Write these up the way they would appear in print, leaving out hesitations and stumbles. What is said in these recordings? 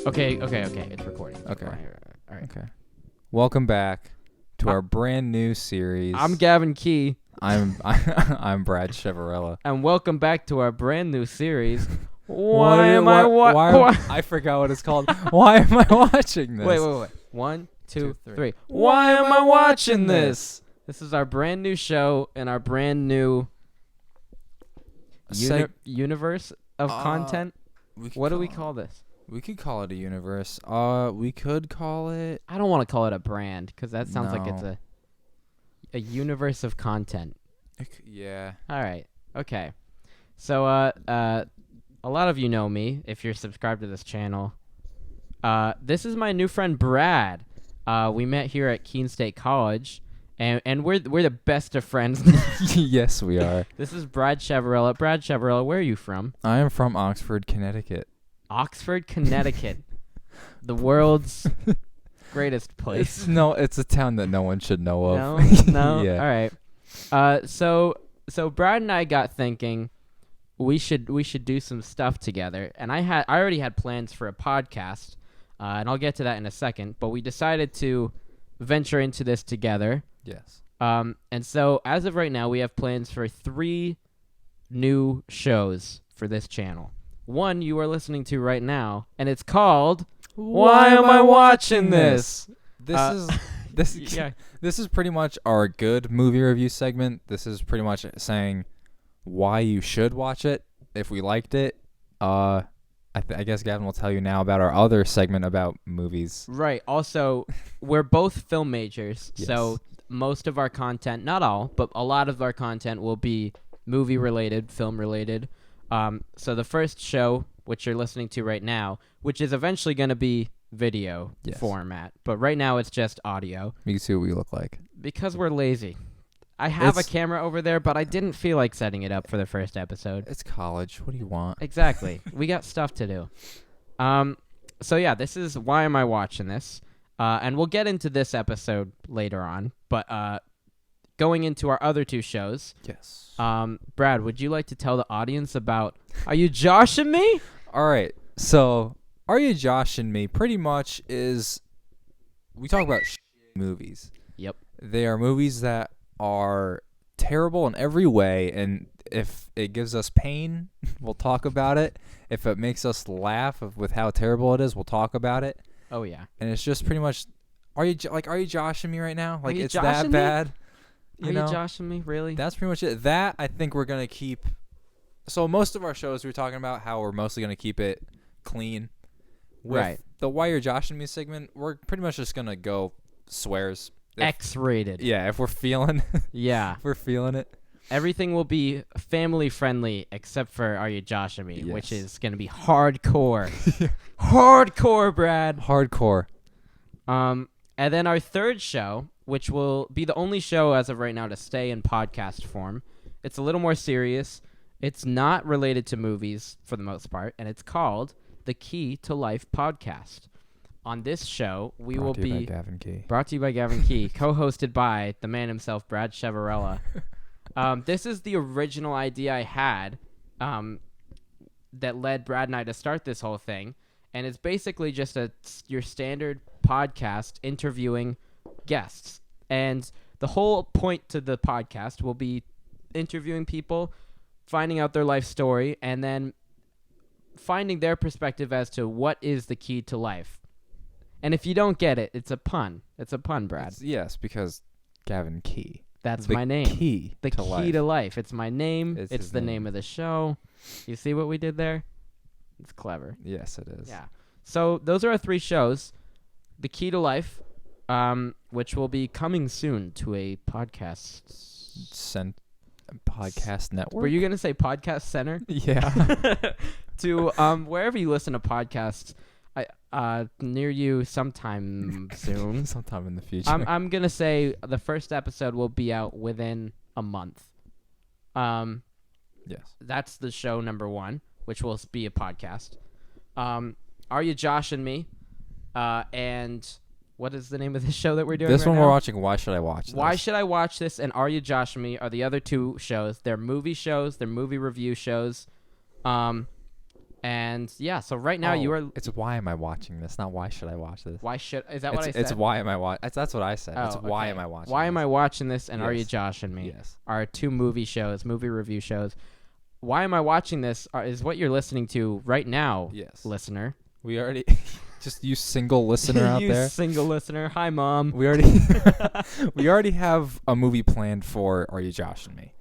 Okay. It's recording. Okay. All right. Okay. Welcome back to our brand new series. I'm Gavin Key. I'm Brad Chevarella. And welcome back to our brand new series. I forgot what it's called. Why am I watching this? Wait. 1, 2, 3. Why am I watching this? This is our brand new show and our brand new universe of content. What do we call this? We could call it a universe. We could call it... I don't want to call it a brand because that sounds like it's a universe of content. Yeah. All right. Okay. So, a lot of you know me if you're subscribed to this channel. This is my new friend Brad. We met here at Keene State College, and we're the best of friends. Yes, we are. This is Brad Chevarella. Brad Chevarella, where are you from? I am from Oxford, Connecticut. Oxford, Connecticut. The world's greatest place. It's a town that no one should know of. No. Yeah. All right. So Brad and I got thinking we should do some stuff together, and I already had plans for a podcast, and I'll get to that in a second. But we decided to venture into this together. Yes. And so as of right now, we have plans for 3 new shows for this channel. One you are listening to right now, and it's called "Why Am I Watching This?" This is pretty much our good movie review segment. This is pretty much saying why you should watch it if we liked it. I guess Gavin will tell you now about our other segment about movies. Right. Also, we're both film majors, Yes. so most of our content, not all, but a lot of our content will be movie related, film related. So the first show, which you're listening to right now, which is eventually going to be video format, but right now it's just audio. You can see what we look like. Because we're lazy. I have a camera over there, but I didn't feel like setting it up for the first episode. It's college. What do you want? Exactly. We got stuff to do. So yeah, this is Why Am I Watching This? And we'll get into this episode later on, but going into our other 2 shows. Yes. Brad, would you like to tell the audience about Are You Joshing Me? All right. So, Are You Joshing Me pretty much is we talk about movies. Yep. They are movies that are terrible in every way, and if it gives us pain, we'll talk about it. If it makes us laugh with how terrible it is, we'll talk about it. Oh yeah. And it's just pretty much are you joshing me right now? Like it's that me? bad? Are you joshing me? Really? That's pretty much it. That I think we're going to keep. So most of our shows we're talking about how we're mostly going to keep it clean. With right. The Why You're Joshing Me segment, we're pretty much just going to go swears. X-rated. Yeah, if we're feeling Yeah. if we're feeling it. Everything will be family friendly except for Are You Joshing Me, Yes. which is going to be hardcore. Hardcore, Brad. Hardcore. And then our third show, which will be the only show as of right now to stay in podcast form. It's a little more serious. It's not related to movies for the most part, and it's called The Key to Life Podcast. On this show, we will be brought to you by Gavin Key, co-hosted by the man himself, Brad Chevarella. This is the original idea I had that led Brad and I to start this whole thing, and it's basically just your standard podcast interviewing guests. And the whole point to the podcast will be interviewing people, finding out their life story, and then finding their perspective as to what is the key to life. And if you don't get it, it's a pun. It's a pun, Brad. Yes, because Gavin Key. That's my name. Key the to key life. to life. It's my name. It's the name of the show. You see what we did there? It's clever. Yes, it is. Yeah. So those are our 3 shows. The Key to Life, which will be coming soon to a podcast. Podcast network. Were you going to say podcast center? Yeah. To wherever you listen to podcasts, near you sometime soon. Sometime in the future. I'm going to say the first episode will be out within a month. Yes. That's the show number 1, which will be a podcast. Are You Joshing Me? And what is the name of this show that we're doing This right one now? we're watching Why Should I Watch This? Why Should I Watch This? And Are You Joshing Me are the other 2 shows. They're movie shows. They're movie review shows. And yeah, so right now you are. It's why am I watching this? Not why should I watch this? Is that what I said? It's why am I watching? That's what I said. Oh, it's why am I watching? Why this? am I watching this? And Are You Yes. Joshing Me? Yes. Are two movie review shows. Why am I watching this? Is what you're listening to right now, Yes. listener. We already just you single listener out you there. Single listener. Hi, Mom. We already have a movie planned for Are You Joshing Me?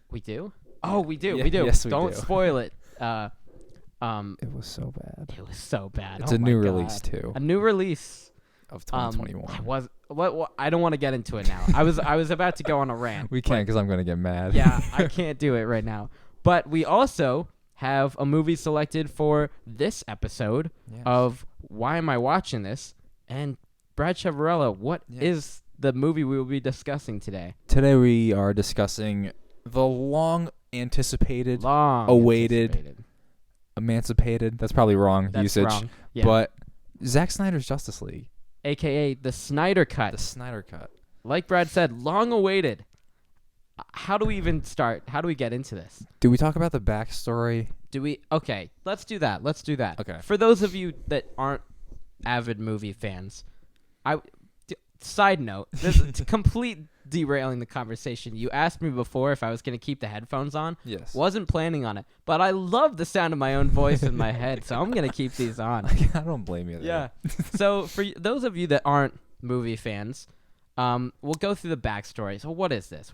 We do? Oh, we do. Yeah, We do. yes, we Don't do. spoil it. It was so bad. It was so bad. It's Oh a my new God. release too A new release. of 2021. What I don't want to get into it now. I was about to go on a rant. We can't because I'm gonna get mad. Yeah, I can't do it right now. But we also have a movie selected for this episode Yes. of Why Am I Watching This? And Brad Chavarella, what is the movie we will be discussing today? Today we are discussing the long-anticipated, emancipated. That's probably wrong That's usage. wrong. Yeah. But Zack Snyder's Justice League. AKA the Snyder Cut. The Snyder Cut. Like Brad said, long awaited. How do we even start? How do we get into this? Do we talk about the backstory? Okay, let's do that. Okay. For those of you that aren't avid movie fans, side note, this is complete derailing the conversation. You asked me before if I was going to keep the headphones on. Yes. Wasn't planning on it, but I love the sound of my own voice in my head, so I'm going to keep these on. I don't blame you there. Yeah. So for those of you that aren't movie fans, we'll go through the backstory. So what is this?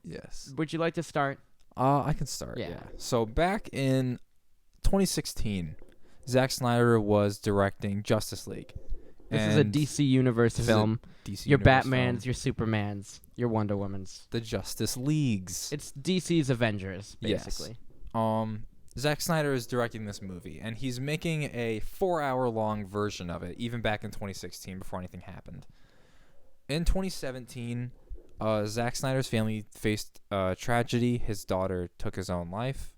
Yes. Would you like to start? I can start. Yeah. So back in 2016, Zack Snyder was directing Justice League. This is a DC Universe film. DC Your Universe Batmans, film. your Supermans, your Wonder Womans. The Justice Leagues. It's DC's Avengers, basically. Yes. Zack Snyder is directing this movie, and he's making a 4-hour-long version of it, even back in 2016, before anything happened. In 2017, Zack Snyder's family faced tragedy. His daughter took his own life.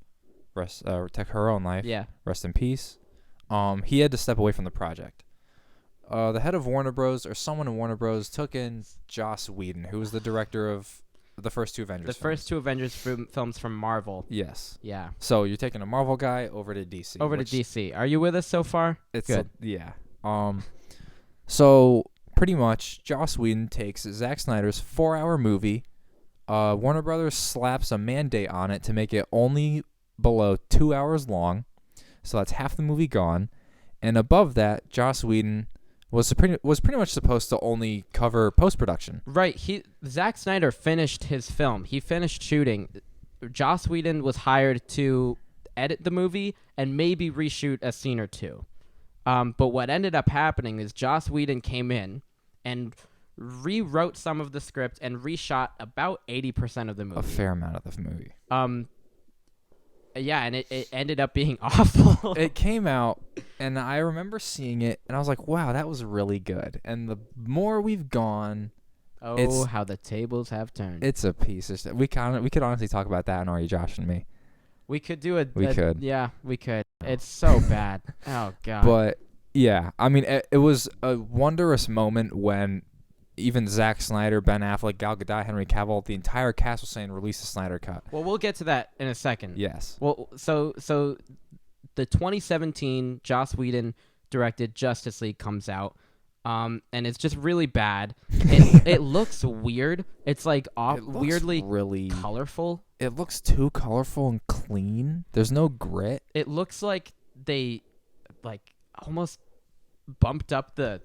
Took her own life. Yeah. Rest in peace. He had to step away from the project. The head of Warner Bros. Or someone in Warner Bros. Took in Joss Whedon, who was the director of the first two Avengers films. First two Avengers films from Marvel. Yes. Yeah. So you're taking a Marvel guy over to DC. Over to DC. Are you with us so far? It's good. Yeah. So pretty much, Joss Whedon takes Zack Snyder's 4-hour movie. Warner Brothers slaps a mandate on it to make it only below 2 hours long. So that's half the movie gone. And above that, Joss Whedon was pretty much supposed to only cover post-production. Right. Zack Snyder finished his film. He finished shooting. Joss Whedon was hired to edit the movie and maybe reshoot a scene or two. But what ended up happening is Joss Whedon came in and rewrote some of the script and reshot about 80% of the movie. A fair amount of the movie. Yeah, and it ended up being awful. It came out, and I remember seeing it, and I was like, wow, that was really good. And the more we've gone... how the tables have turned. It's a piece of shit. We could honestly talk about that in Are You Josh and Me. We could do it. We could. Yeah, we could. It's so bad. Oh, God. But, yeah, I mean, it was a wondrous moment when even Zack Snyder, Ben Affleck, Gal Gadot, Henry Cavill, the entire cast was saying release the Snyder Cut. Well, we'll get to that in a second. Yes. Well, so the 2017 Joss Whedon directed Justice League comes out, and it's just really bad. It looks weird. It's like weirdly really colorful. It looks too colorful and clean. There's no grit. It looks like they almost bumped up the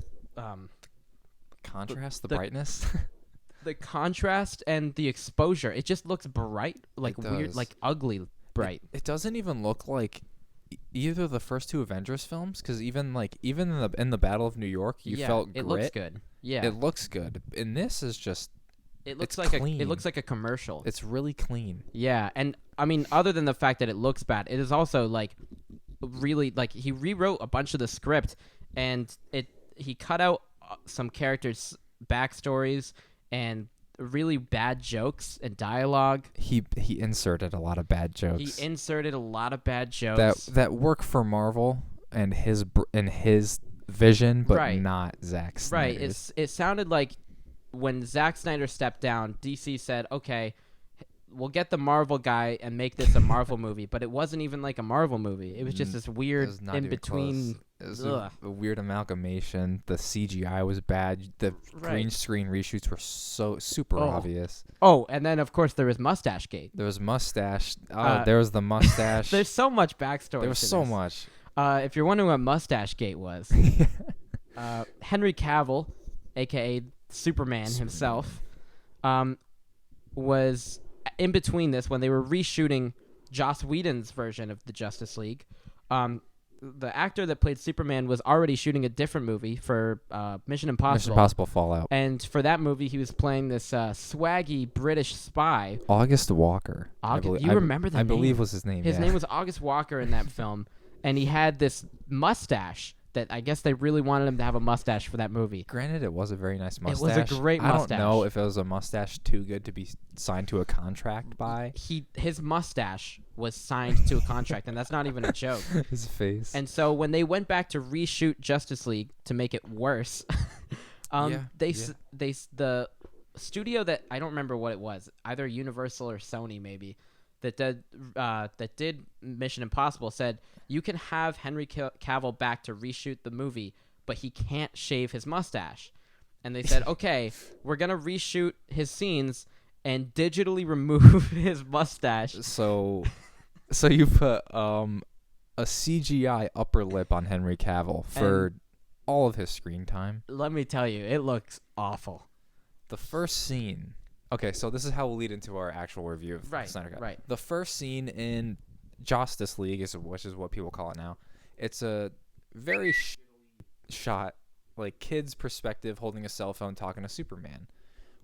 contrast, the brightness. The contrast and the exposure. It just looks bright, like It weird, does. like ugly bright. It doesn't even look like either the first two Avengers films, because even in the Battle of New York, you felt grit. It looks good. Yeah, It looks good. And this is just it looks it's like clean. it looks like a commercial. It's really clean. Yeah, and I mean, other than the fact that it looks bad, it is also like really like he rewrote a bunch of the script, and he cut out some characters' backstories and really bad jokes and dialogue. He inserted a lot of bad jokes. He inserted a lot of bad jokes that work for Marvel and his vision, but Right. not Zack Snyder's. Right. It sounded like when Zack Snyder stepped down, DC said, "Okay, we'll get the Marvel guy and make this a Marvel movie, but it wasn't even like a Marvel movie. It was just this weird in between. It was a weird amalgamation. The CGI was bad. The green screen reshoots were so super obvious. Oh, and then of course there was Mustache Gate. There was mustache. There was the mustache. There's so much backstory. There was so much. If you're wondering what Mustache Gate was, Henry Cavill, aka Superman himself, was in between this when they were reshooting Joss Whedon's version of the Justice League. The actor that played Superman was already shooting a different movie for Mission Impossible. Mission Impossible Fallout. And for that movie, he was playing this swaggy British spy. August Walker. You remember the name? I believe was his name. His name was August Walker in that film, and he had this mustache that I guess they really wanted him to have a mustache for that movie. Granted, it was a very nice mustache. It was a great mustache. I don't know if it was a mustache too good to be signed to a contract by. His mustache was signed to a contract, and that's not even a joke. His face. And so when they went back to reshoot Justice League to make it worse, the studio that I don't remember what it was, either Universal or Sony maybe, that did Mission Impossible said, you can have Henry Cavill back to reshoot the movie, but he can't shave his mustache. And they said, okay, we're going to reshoot his scenes and digitally remove his mustache. So you put a CGI upper lip on Henry Cavill for all of his screen time. Let me tell you, it looks awful. The first scene. Okay, so this is how we'll lead into our actual review of Snyder Cut. Right. The first scene in Justice League, which is what people call it now. It's a very shot, like kid's perspective, holding a cell phone, talking to Superman,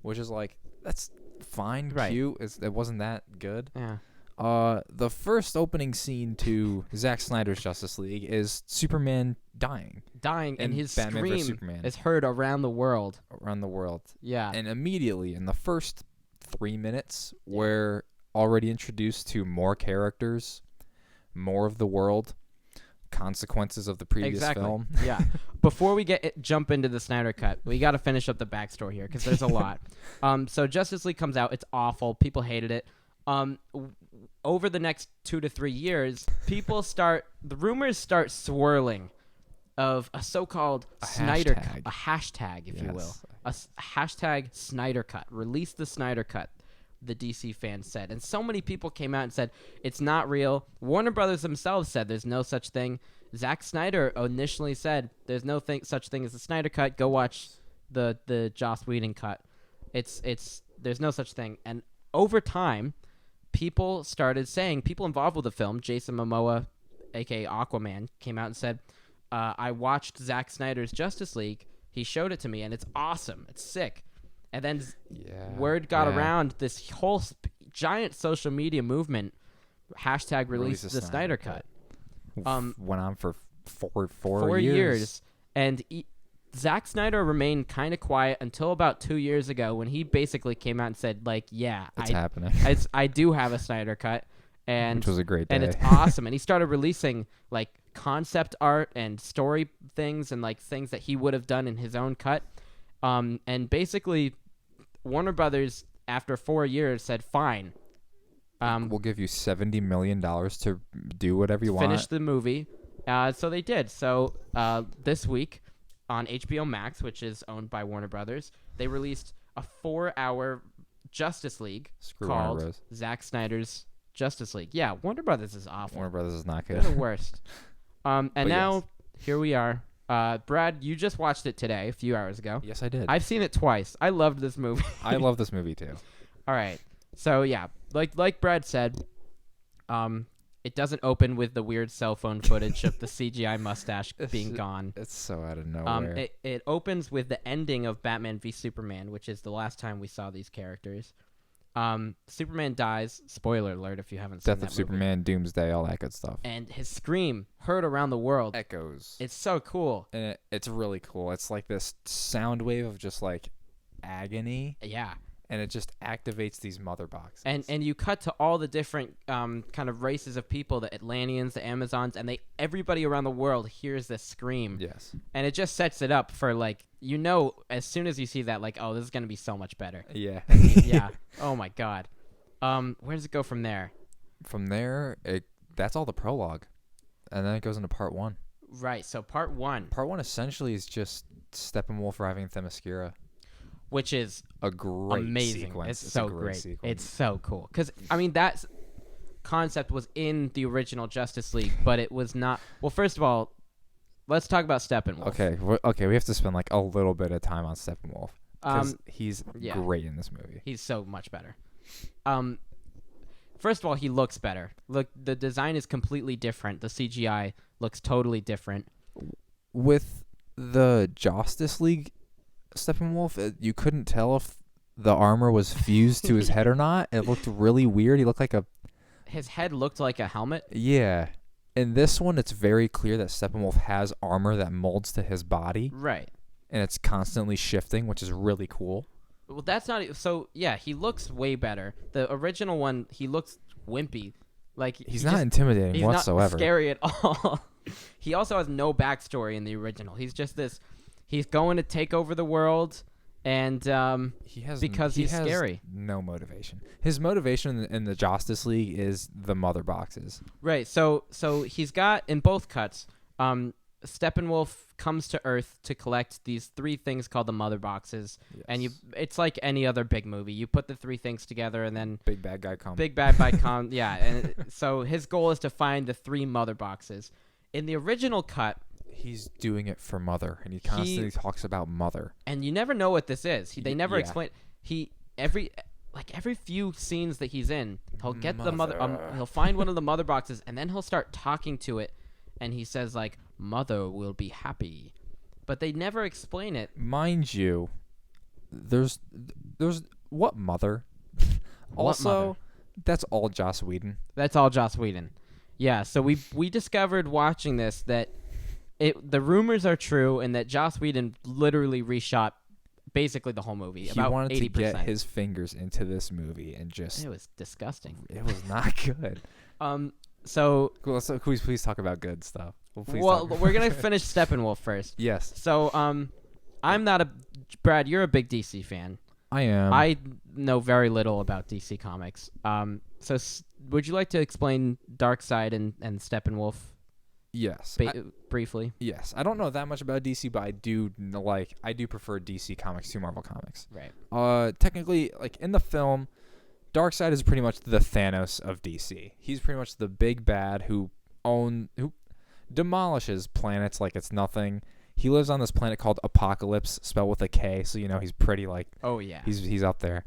which is like that's fine, cute. It wasn't that good. Yeah. The first opening scene to Zack Snyder's Justice League is Superman dying, and his Batman scream is heard around the world. Yeah. And immediately in the first 3 minutes, we're already introduced to more characters, more of the world, consequences of the previous film. Yeah. Before we jump into the Snyder Cut, we got to finish up the backstory here because there's a lot. So Justice League comes out. It's awful. People hated it. Over the next 2 to 3 years, the rumors start swirling of a so-called Snyder Cut, a hashtag, if you will, a hashtag Snyder Cut. Release the Snyder Cut, the DC fans said. And so many people came out and said, it's not real. Warner Brothers themselves said there's no such thing. Zack Snyder initially said there's no such thing as the Snyder Cut. Go watch the Joss Whedon cut. There's no such thing. And over time, people involved with the film, Jason Momoa, aka Aquaman, came out and said, I watched Zack Snyder's Justice League. He showed it to me, and it's awesome. It's sick. And then word got around this whole giant social media movement, hashtag release the Snyder Cut. Went on for four 4 years. And Zack Snyder remained kind of quiet until about 2 years ago when he basically came out and said, like, it's happening. I do have a Snyder Cut. Which was a great day. And it's awesome. And he started releasing, like, concept art and story things and, like, things that he would have done in his own cut. And basically, Warner Brothers, after 4 years, said, fine. We'll give you $70 million to do whatever you want. Finish the movie. So they did. So this week on HBO Max, which is owned by Warner Brothers, they released a 4-hour Justice League called Zack Snyder's Justice League. Yeah, Warner Brothers is awful. Warner Brothers is not good. They're the worst. Here we are. Brad, you just watched it today, a few hours ago. Yes, I did. I've seen it twice. I loved this movie. I love this movie too. All right. So yeah, like Brad said, it doesn't open with the weird cell phone footage of the CGI mustache being gone. It's so out of nowhere. It opens with the ending of Batman v Superman, which is the last time we saw these characters. Superman dies. Spoiler alert if you haven't seen that movie. Death of Superman, Doomsday, all that good stuff. And his scream heard around the world. Echoes. It's so cool. And it's really cool. It's like this sound wave of just like agony. Yeah. And it just activates these mother boxes. And you cut to all the different kind of races of people, the Atlanteans, the Amazons, and everybody around the world hears this scream. Yes. And it just sets it up for, like, as soon as you see that, like, oh, this is going to be so much better. Yeah. Yeah. Oh, my God. Where does it go from there? From there, that's all the prologue, and then it goes into part 1. Right. So part 1. Part 1 essentially is just Steppenwolf arriving in Themyscira, which is a great amazing. sequence. It's so great. It's so cool. Because I mean that concept was in the original Justice League, but it was not. Well, first of all, let's talk about Steppenwolf. Okay. We have to spend like a little bit of time on Steppenwolf because he's great in this movie. He's so much better. First of all, he looks better. Look, the design is completely different. The CGI looks totally different. With the Justice League Steppenwolf, you couldn't tell if the armor was fused to his head or not. It looked really weird. He looked like his head looked like a helmet. Yeah. In this one, it's very clear that Steppenwolf has armor that molds to his body. Right. And it's constantly shifting, which is really cool. Well, that's not so. Yeah, he looks way better. The original one, he looks wimpy. Like he's not intimidating whatsoever. He's not scary at all. He also has no backstory in the original. He's just this. He's going to take over the world, and he's scary. No motivation. His motivation in the Justice League is the mother boxes. Right. So he's got in both cuts. Steppenwolf comes to Earth to collect these 3 things called the mother boxes, and it's like any other big movie. You put the 3 things together, and then big bad guy comes. Yeah, and so his goal is to find the 3 mother boxes. In the original cut, he's doing it for Mother, and he constantly talks about Mother. And you never know what this is. They never explain. Every few scenes that he's in, he'll get the mother. He'll find one of the mother boxes, and then he'll start talking to it, and he says like, "Mother will be happy," but they never explain it. Mind you, there's what Mother? Mother? That's all Joss Whedon. That's all Joss Whedon. Yeah. So we discovered watching this that the rumors are true, and that Joss Whedon literally reshot basically the whole movie. He about wanted 80%. to get his fingers into this movie and just. It was disgusting. It was not good. So cool. So can we please talk about good stuff? We're gonna finish Steppenwolf first. Yes. So I'm not a Brad. You're a big DC fan. I am. I know very little about DC Comics. So would you like to explain Darkseid and Steppenwolf? Yes. Briefly. Yes. I don't know that much about DC, but I do prefer DC Comics to Marvel Comics. Right. Technically, like in the film, Darkseid is pretty much the Thanos of DC. He's pretty much the big bad who demolishes planets like it's nothing. He lives on this planet called Apocalypse, spelled with a K, so he's pretty like. Oh yeah. He's up there.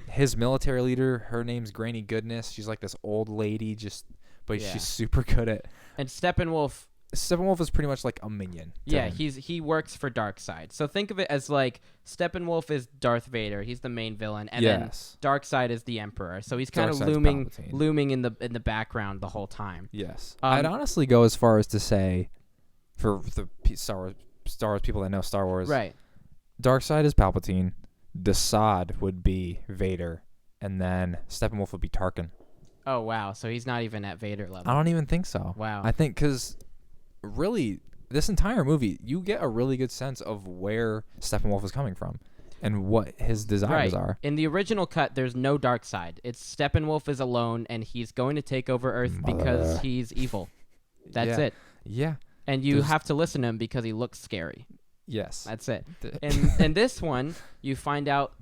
His military leader, her name's Granny Goodness. She's like this old lady, but she's super good at. And Steppenwolf is pretty much like a minion. Yeah, he works for Darkseid. So think of it as like Steppenwolf is Darth Vader. He's the main villain, and then Darkseid is the Emperor. So he's kind of looming in the background the whole time. Yes, I'd honestly go as far as to say, for the Star Wars people that know Star Wars, right? Darkseid is Palpatine. Desaad would be Vader, and then Steppenwolf would be Tarkin. Oh wow! So he's not even at Vader level. I don't even think so. Wow. I think because really, this entire movie, you get a really good sense of where Steppenwolf is coming from and what his desires are. In the original cut, there's no Darkseid. It's Steppenwolf is alone, and he's going to take over Earth because he's evil. That's it. Yeah. And you have to listen to him because he looks scary. Yes. That's it. In this one, you find out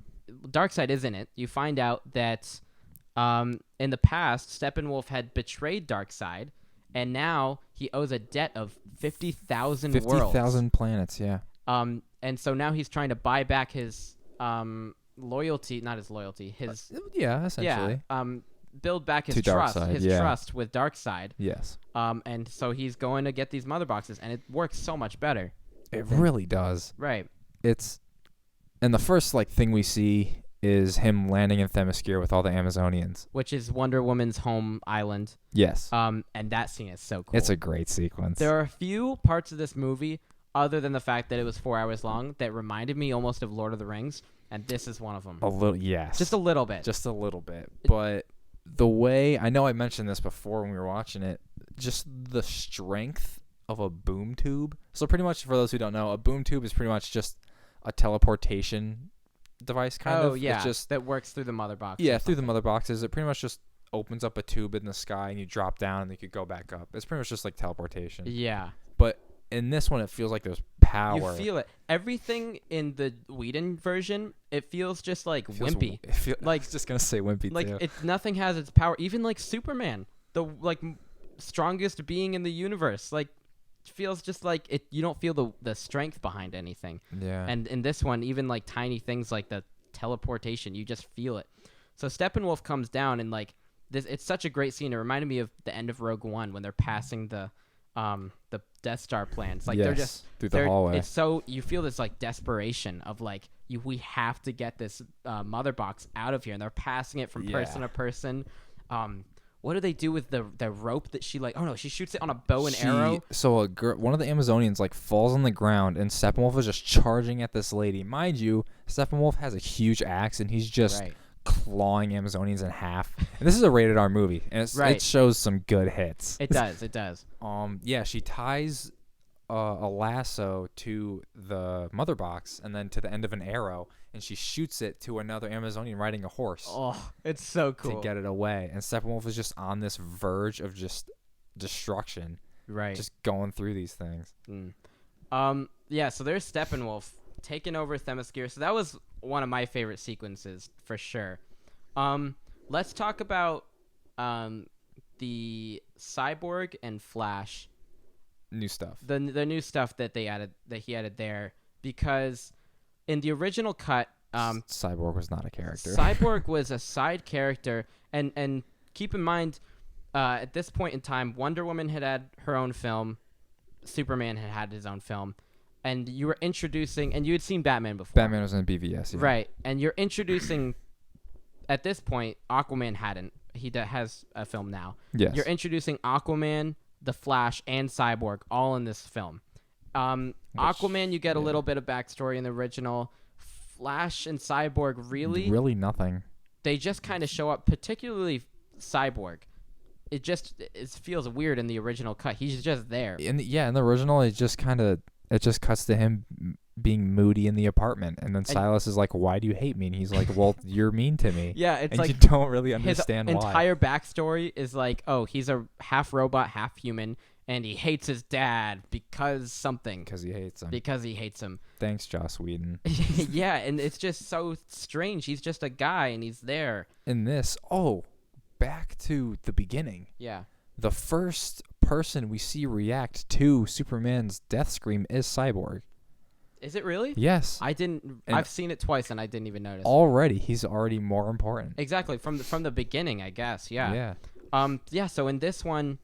Darkseid is in it. You find out that in the past, Steppenwolf had betrayed Darkseid, and now he owes a debt of 50,000 worlds. 50,000 planets, yeah. And so now he's trying to buy back his loyalty, not his loyalty, his essentially. Build back his to trust, Darkseid, trust with Darkseid. Yes. And so he's going to get these mother boxes, and it works so much better. It really does. Right. And the first thing we see is him landing in Themyscira with all the Amazonians, which is Wonder Woman's home island. Yes. And that scene is so cool. It's a great sequence. There are a few parts of this movie, other than the fact that it was 4 hours long, that reminded me almost of Lord of the Rings, and this is one of them. A little, yes. Just a little bit. Just a little bit. But the way, I know I mentioned this before when we were watching it, just the strength of a boom tube. So pretty much, for those who don't know, a boom tube is pretty much just a teleportation device kind of. Yeah, it's just that works through the mother box. Yeah, through the mother boxes. It pretty much just opens up a tube in the sky and you drop down and you could go back up. It's pretty much just like teleportation. Yeah. But in this one, it feels like there's power. You feel it. Everything in the Whedon version, it feels just like wimpy. Like, I was just gonna say wimpy like too. Nothing has its power. Even like Superman, the strongest being in the universe, like feels just like it. You don't feel the strength behind anything. Yeah. And in this one, even like tiny things like the teleportation, you just feel it. So Steppenwolf comes down and like this. It's such a great scene. It reminded me of the end of Rogue One when they're passing the Death Star plans. Like they're just through the hallway. It's so you feel this like desperation of like we have to get this mother box out of here, and they're passing it from person to person. What do they do with the rope that she like? Oh no, she shoots it on a bow and arrow. So one of the Amazonians like falls on the ground, and Steppenwolf is just charging at this lady. Mind you, Steppenwolf has a huge axe, and he's just clawing Amazonians in half. And this is a rated R movie, and it shows some good hits. It does. It does. Yeah, she ties a lasso to the mother box and then to the end of an arrow, and she shoots it to another Amazonian riding a horse. Oh, it's so cool. To get it away. And Steppenwolf is just on this verge of just destruction. Right. Just going through these things. Yeah, so there's Steppenwolf taking over Themyscira. So that was one of my favorite sequences for sure. Let's talk about the Cyborg and Flash new stuff. The new stuff that he added there, because in the original cut, Cyborg was not a character. Cyborg was a side character, and keep in mind, at this point in time, Wonder Woman had her own film, Superman had his own film, and you were introducing, and you had seen Batman before. Batman was in BVS, yeah. Right, and you're introducing. At this point, Aquaman hadn't. He has a film now. Yes. You're introducing Aquaman, the Flash, and Cyborg all in this film. Aquaman, you get a little bit of backstory in the original. Flash and Cyborg, really nothing. They just kind of show up, particularly Cyborg. It feels weird in the original cut. He's just there. In the original, it just cuts to him being moody in the apartment, and then Silas is like, "Why do you hate me?" And he's like, "Well, you're mean to me." Yeah, it's like you don't really understand his why. Entire backstory is like, oh, he's a half robot, half human, and he hates his dad because something. Because he hates him. Thanks, Joss Whedon. Yeah, and it's just so strange. He's just a guy, and he's there. In this, back to the beginning. Yeah. The first person we see react to Superman's death scream is Cyborg. Is it really? Yes. I've seen it twice, and I didn't even notice. He's already more important. Exactly, from the beginning, I guess. Yeah. Yeah. So in this one,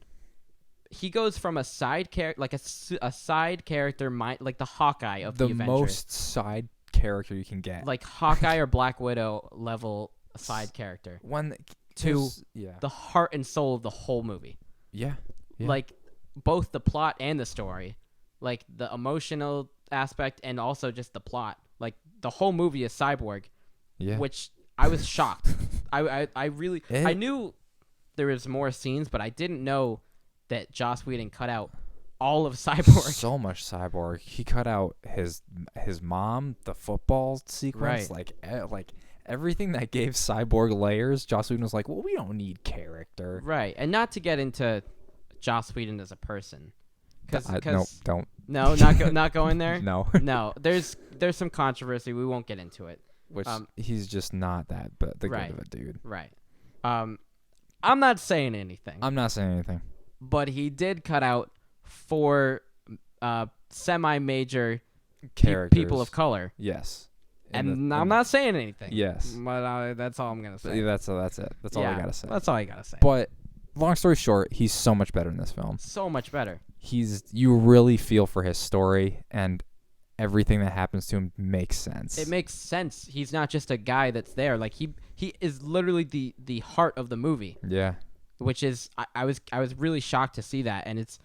he goes from a side character, like a side character, like the Hawkeye of the Avengers. The most side character you can get. Like Hawkeye or Black Widow level side character. To the heart and soul of the whole movie. Yeah. Like both the plot and the story, like the emotional aspect and also just the plot. Like the whole movie is Cyborg. Yeah. Which I was shocked. I really I knew there was more scenes, but I didn't know that Joss Whedon cut out all of Cyborg. So much Cyborg. He cut out his mom, the football sequence, like everything that gave Cyborg layers. Joss Whedon was like, "Well, we don't need character." Right. And not to get into Joss Whedon as a person. No, don't. No, not going there. No. No. There's some controversy. We won't get into it. Which he's just not that, but good of a dude. Right. I'm not saying anything. I'm not saying anything. But he did cut out 4 semi-major people of color. Yes. And I'm not saying anything. Yes. But that's all I'm gonna say. That's it. That's all I gotta say. That's all I gotta say. But long story short, he's so much better in this film. So much better. You really feel for his story, and everything that happens to him makes sense. It makes sense. He's not just a guy that's there. Like he is literally the heart of the movie. Yeah. Which is I was really shocked to see that, and it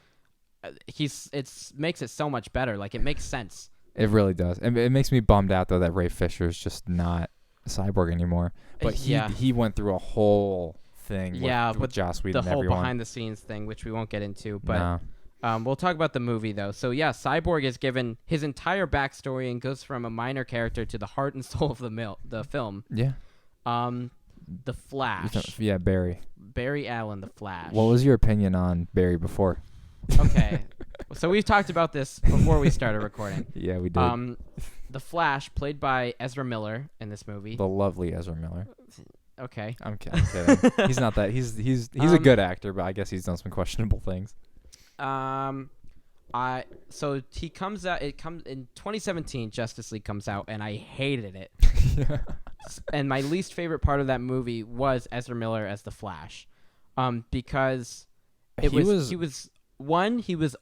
makes it so much better. Like it makes sense. It really does. And it makes me bummed out though that Ray Fisher's just not a Cyborg anymore. But he went through a whole thing with Joss Whedon the and whole everyone. behind the scenes thing, which we won't get into, but no. We'll talk about the movie, though. So, yeah, Cyborg is given his entire backstory and goes from a minor character to the heart and soul of the film. Yeah. The Flash. Yeah, Barry. Barry Allen, the Flash. What was your opinion on Barry before? Okay. So we've talked about this before we started recording. Yeah, we did. The Flash, played by Ezra Miller in this movie. The lovely Ezra Miller. Okay. I'm kidding. He's not that. He's a good actor, but I guess he's done some questionable things. So he comes out. It comes in 2017. Justice League comes out, and I hated it. Yeah. And my least favorite part of that movie was Ezra Miller as the Flash, because he was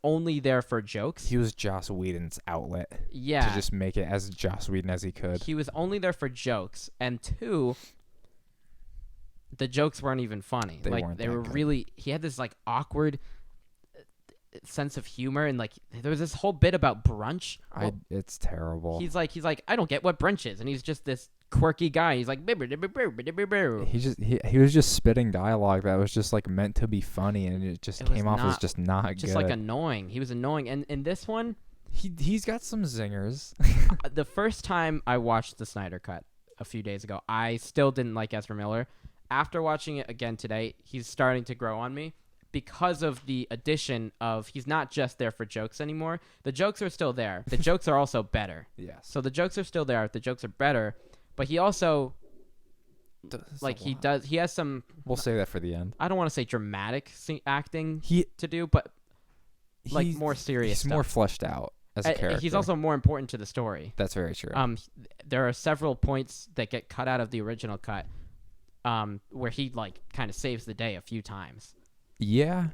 only there for jokes. He was Joss Whedon's outlet. Yeah. To just make it as Joss Whedon as he could. He was only there for jokes, and two, the jokes weren't even funny. They weren't. They were good. really. He had this awkward sense of humor, and there was this whole bit about brunch. It's terrible. He's like, I don't get what brunch is, and he's just this quirky guy. He's like, he was just spitting dialogue that was just meant to be funny, and it came off as just not just good. Annoying. He was annoying, and in this one, he's got some zingers. The first time I watched the Snyder Cut a few days ago, I still didn't like Ezra Miller. After watching it again today, he's starting to grow on me. Because of the addition of he's not just there for jokes anymore. The jokes are still there. The jokes are also better. Yes. So the jokes are still there. The jokes are better. But he also, he has some... We'll say that for the end. I don't want to say dramatic acting to do, but more serious He's stuff. More fleshed out as a character. He's also more important to the story. That's very true. There are several points that get cut out of the original cut where he kind of saves the day a few times. Yeah.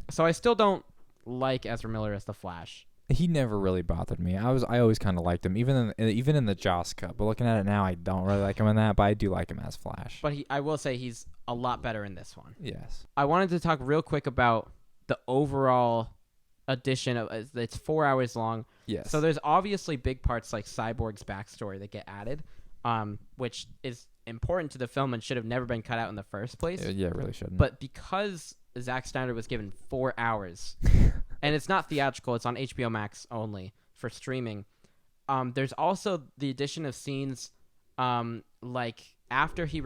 So I still don't like Ezra Miller as the Flash. He never really bothered me. I always kind of liked him, even in the Joss cut. But looking at it now, I don't really like him in that. But I do like him as Flash. But I will say he's a lot better in this one. Yes. I wanted to talk real quick about the overall edition of it's 4 hours long. Yes. So there's obviously big parts like Cyborg's backstory that get added, which is important to the film and should have never been cut out in the first place. Yeah, it really shouldn't. But because Zack Snyder was given 4 hours, and it's not theatrical, it's on HBO Max only for streaming. There's also the addition of scenes, after he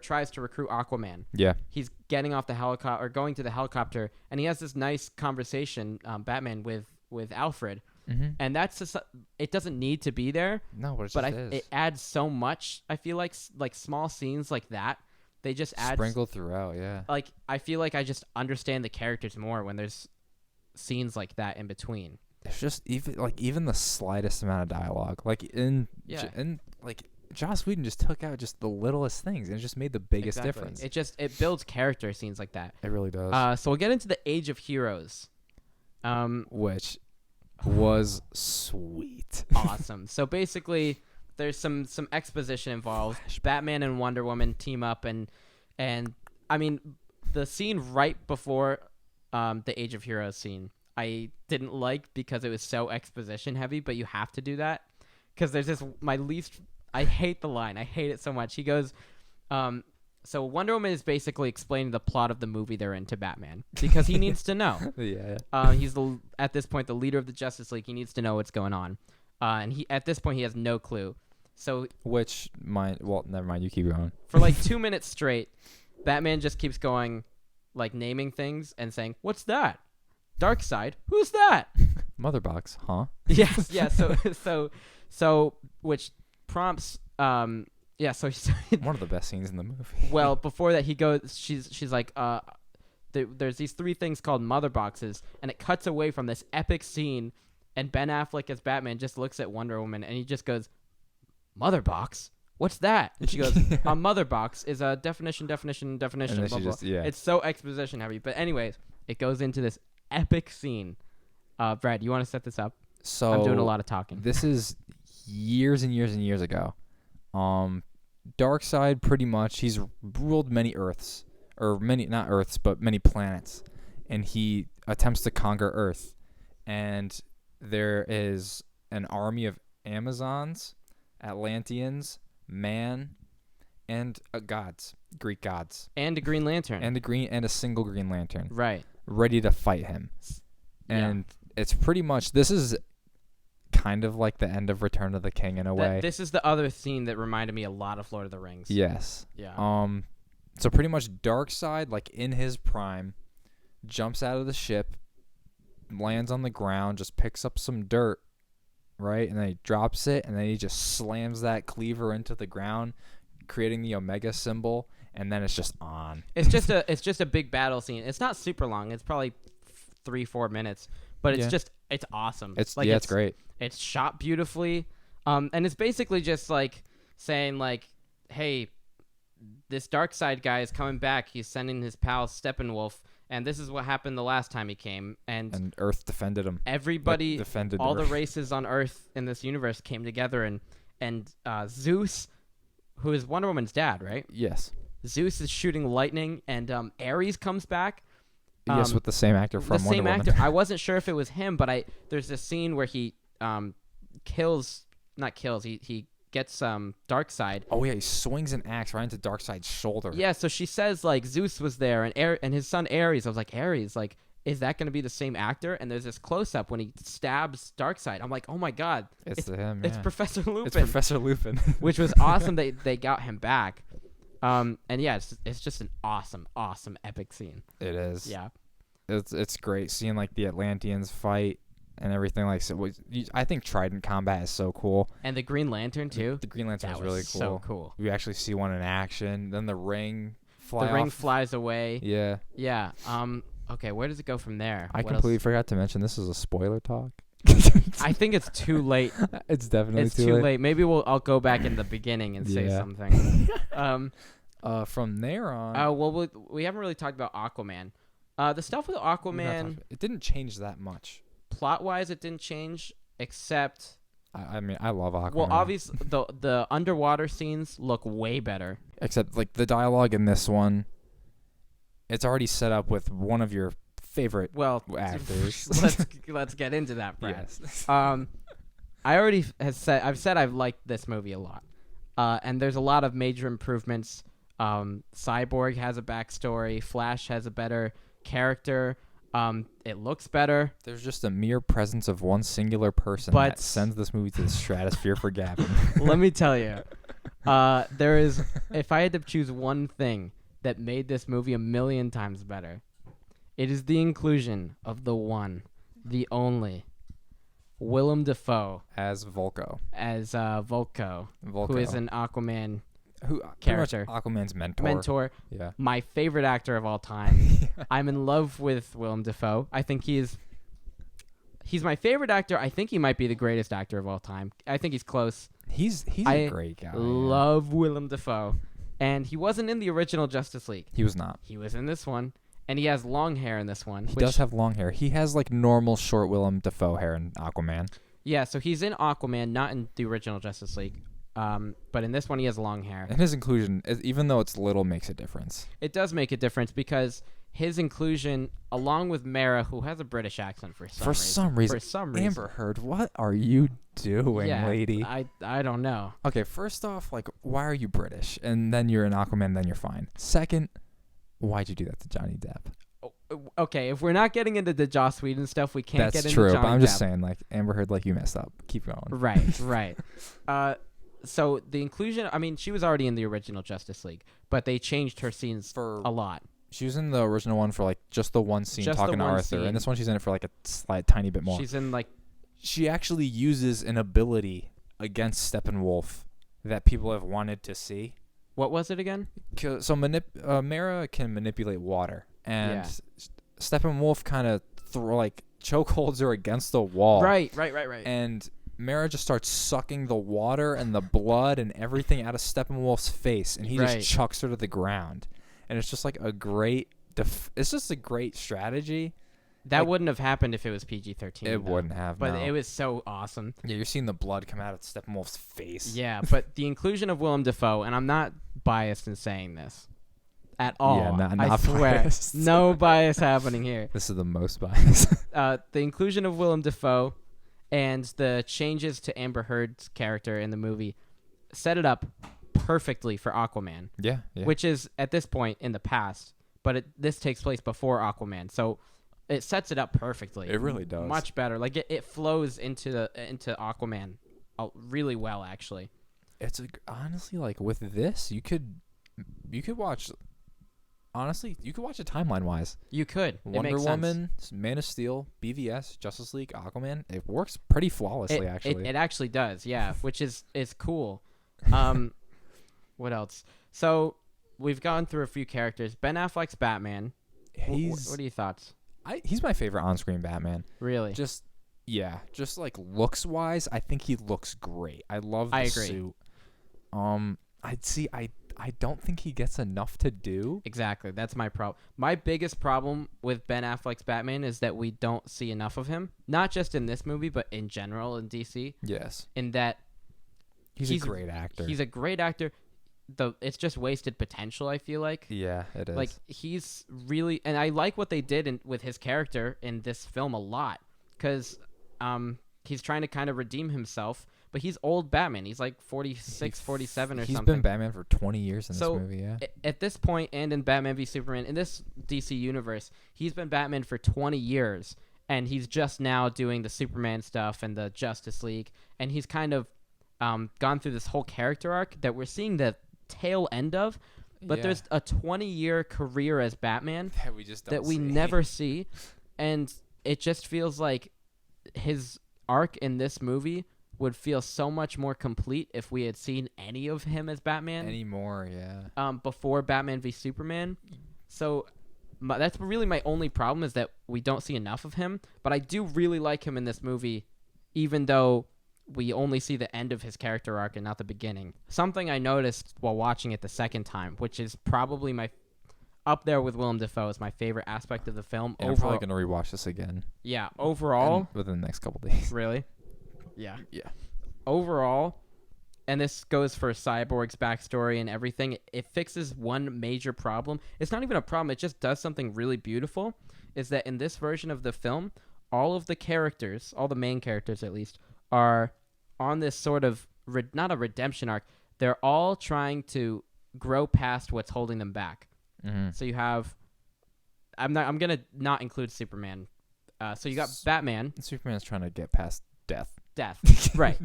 tries to recruit Aquaman. Yeah. He's getting off the helicopter or going to the helicopter, and he has this nice conversation, Batman with Alfred. Mm-hmm. And that's just, it doesn't need to be there. No, but it adds so much. I feel like small scenes like that, they just add sprinkled throughout. Yeah. I feel like I just understand the characters more when there's scenes like that in between. It's just even the slightest amount of dialogue, Joss Whedon just took out just the littlest things and it just made the biggest difference. It builds character scenes like that. It really does. So we'll get into the Age of Heroes, which was sweet. Awesome. So basically, there's some exposition involved. Batman and Wonder Woman team up, and I mean, the scene right before the Age of Heroes scene, I didn't like because it was so exposition heavy, but you have to do that because there's this I hate the line. I hate it so much. He goes, so Wonder Woman is basically explaining the plot of the movie they're in to Batman because he needs to know. Yeah. He's at this point the leader of the Justice League. He needs to know what's going on, and at this point he has no clue. So never mind. You keep going. For 2 minutes straight, Batman just keeps going, naming things and saying, "What's that? Darkseid? Who's that? Mother box, huh?" Yes, yeah. So which prompts one of the best scenes in the movie. Well, before that, he goes. She's like, there's these 3 things called mother boxes, and it cuts away from this epic scene, and Ben Affleck as Batman just looks at Wonder Woman, and he just goes, "Mother box? What's that?" And she goes, "A mother box is a definition. Blah, blah. It's so exposition heavy." But anyways, it goes into this epic scene. Brad, you want to set this up? So I'm doing a lot of talking. This is years and years and years ago. Darkseid, pretty much, he's ruled many Earths, or not Earths, but many planets, and he attempts to conquer Earth. And there is an army of Amazons, Atlanteans, man, and gods, Greek gods, and a Green Lantern, and a single Green Lantern. Right. ready to fight him. And it's pretty much, this is kind of like the end of Return of the King in a way. This is the other scene that reminded me a lot of Lord of the Rings. Yes. Yeah. So pretty much Darkseid, like in his prime, jumps out of the ship, lands on the ground, just picks up some dirt, right? And then he drops it, and then he just slams that cleaver into the ground, creating the Omega symbol, and then it's just on. It's just a big battle scene. It's not super long. It's probably 3-4 minutes, but it's awesome. It's great. It's shot beautifully, and it's basically just like saying like, hey, this Darkseid guy is coming back. He's sending his pal Steppenwolf, and this is what happened the last time he came. And Earth defended him. Everybody, defended all Earth. the races on Earth in this universe came together, and Zeus, who is Wonder Woman's dad, right? Yes. Zeus is shooting lightning, and Ares comes back. Yes, with the same actor from Wonder Woman. The same actor. I wasn't sure if it was him, but there's this scene where he he gets Darkseid. Oh yeah, he swings an axe right into Darkseid's shoulder. Yeah, so she says like Zeus was there and his son Ares. I was like, Ares, like, is that going to be the same actor? And there's this close up when he stabs Darkseid. I'm like, oh my god, it's him. It's Professor Lupin. It's Professor Lupin, which was awesome. They got him back. And yeah, it's just an awesome epic scene. It is. Yeah, it's great seeing like the Atlanteans fight and everything. Like, so I think Trident combat is so cool. And the Green Lantern too. The Green Lantern is really cool. So cool. We actually see one in action. Then the ring flies away. Yeah. Yeah. Okay, where does it go from there? I completely forgot to mention this is a spoiler talk. I think it's too late. It's definitely too late. Maybe I'll go back in the beginning and say something. From there on. Well, we haven't really talked about Aquaman. The stuff with Aquaman, it didn't change that much. Plot-wise, it didn't change, except. I mean, I love Aquaman. Well, obviously, the underwater scenes look way better. Except, like, the dialogue in this one, it's already set up with one of your favorite actors. let's get into that, Brad. Yes. I've said I've liked this movie a lot, and there's a lot of major improvements. Cyborg has a backstory. Flash has a better character. It looks better. There's just a mere presence of one singular person that sends this movie to the stratosphere for Gavin. Let me tell you, there is. If I had to choose one thing that made this movie a million times better, it is the inclusion of the one, the only, Willem Dafoe as Volko. Who is an Aquaman character. Aquaman's mentor. Yeah. My favorite actor of all time. I'm in love with Willem Dafoe. I think he's my favorite actor. I think he might be the greatest actor of all time. I think he's close. He's a great guy. Love Willem Dafoe. And he wasn't in the original Justice League. He was not. He was in this one. And he has long hair in this one. He does have long hair. He has like normal short Willem Dafoe hair in Aquaman. Yeah, so he's in Aquaman, not in the original Justice League. But in this one, he has long hair. And his inclusion, even though it's little, makes a difference. It does make a difference because his inclusion, along with Mara, who has a British accent for some reason. Amber Heard, what are you doing, lady? I don't know. Okay, first off, like, why are you British? And then you're an Aquaman, then you're fine. Second, why'd you do that to Johnny Depp? Okay, if we're not getting into the Joss Whedon stuff, we can't get into Johnny Depp. That's true, but I'm just saying, like, Amber Heard, like, you messed up. Keep going. Right. So the inclusion, I mean, she was already in the original Justice League, but they changed her scenes for a lot. She was in the original one for like just the one scene talking to Arthur, and this one she's in it for like a tiny bit more. She's in like, she actually uses an ability against Steppenwolf that people have wanted to see. What was it again? So Mara can manipulate water, and Steppenwolf kind of chokeholds her against the wall. Right. And Mara just starts sucking the water and the blood and everything out of Steppenwolf's face, and he just chucks her to the ground. And it's just like a great it's just a great strategy. That wouldn't have happened if it was PG-13. It wouldn't have, but it was so awesome. Yeah, you're seeing the blood come out of Steppenwolf's face. Yeah, but the inclusion of Willem Dafoe, and I'm not biased in saying this at all. Yeah, not I swear, biased. No bias happening here. This is the most bias. The inclusion of Willem Dafoe and the changes to Amber Heard's character in the movie set it up perfectly for Aquaman. Yeah. Which is, at this point in the past, but this takes place before Aquaman, so it sets it up perfectly. It really does. Much better. Like it flows into Aquaman really well, actually. It's honestly, like, with this, you could watch. Honestly, you could watch it timeline wise. You could. Wonder Woman, Man of Steel, BVS, Justice League, Aquaman. It works pretty flawlessly, actually. It actually does, yeah, which is cool. What else? So we've gone through a few characters. Ben Affleck's Batman. What are your thoughts? He's my favorite on-screen Batman. Really? Just like looks wise, I think he looks great. I love the suit. I don't think he gets enough to do. Exactly. That's my problem. My biggest problem with Ben Affleck's Batman is that we don't see enough of him. Not just in this movie, but in general in DC. Yes. In that he's a great actor. He's a great actor. It's just wasted potential, I feel like. Yeah, it is. Like, he's really... And I like what they did with his character in this film a lot. Because he's trying to kind of redeem himself. But he's old Batman. He's like 46, 47 or something. He's been Batman for 20 years in this movie, yeah. At this point, and in Batman v Superman, in this DC universe, he's been Batman for 20 years. And he's just now doing the Superman stuff and the Justice League. And he's kind of gone through this whole character arc that we're seeing the tail end of. But there's a 20-year career as Batman that we just don't we never see. And it just feels like his arc in this movie would feel so much more complete if we had seen any of him as Batman. Anymore, yeah. Before Batman v Superman. So that's really my only problem, is that we don't see enough of him. But I do really like him in this movie, even though we only see the end of his character arc and not the beginning. Something I noticed while watching it the second time, which is probably up there with Willem Dafoe, is my favorite aspect of the film. I'm probably going to rewatch this again. Yeah, overall. Within the next couple days. Really? Yeah. Yeah. Overall, and this goes for Cyborg's backstory and everything, it fixes one major problem. It's not even a problem. It just does something really beautiful, is that in this version of the film, all of the characters, all the main characters at least, are on this sort of, not a redemption arc. They're all trying to grow past what's holding them back. Mm-hmm. So you have, I'm going to not include Superman. So you got Batman. Superman's trying to get past death, right.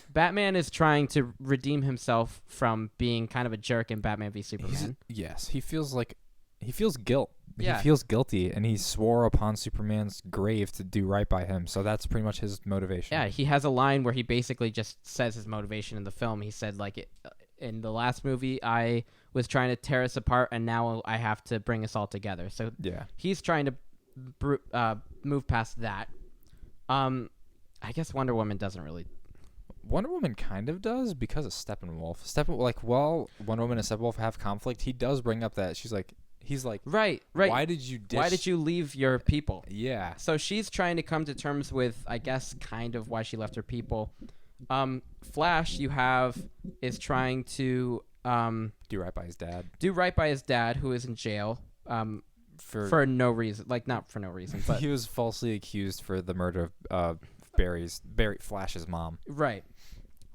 Batman is trying to redeem himself from being kind of a jerk in Batman v Superman. He feels guilt. Yeah. He feels guilty, and he swore upon Superman's grave to do right by him. So that's pretty much his motivation. Yeah, he has a line where he basically just says his motivation in the film. He said, like, in the last movie, I was trying to tear us apart, and now I have to bring us all together. So yeah, he's trying to move past that. I guess Wonder Woman doesn't really. Wonder Woman kind of does because of Steppenwolf. While Wonder Woman and Steppenwolf have conflict, he does bring up that he's like, right. Why did you leave your people? Yeah. So she's trying to come to terms with, I guess, kind of why she left her people. Flash, is trying to do right by his dad. Do right by his dad, who is in jail. For no reason, like not for no reason, but he was falsely accused for the murder of Flash's mom. Right.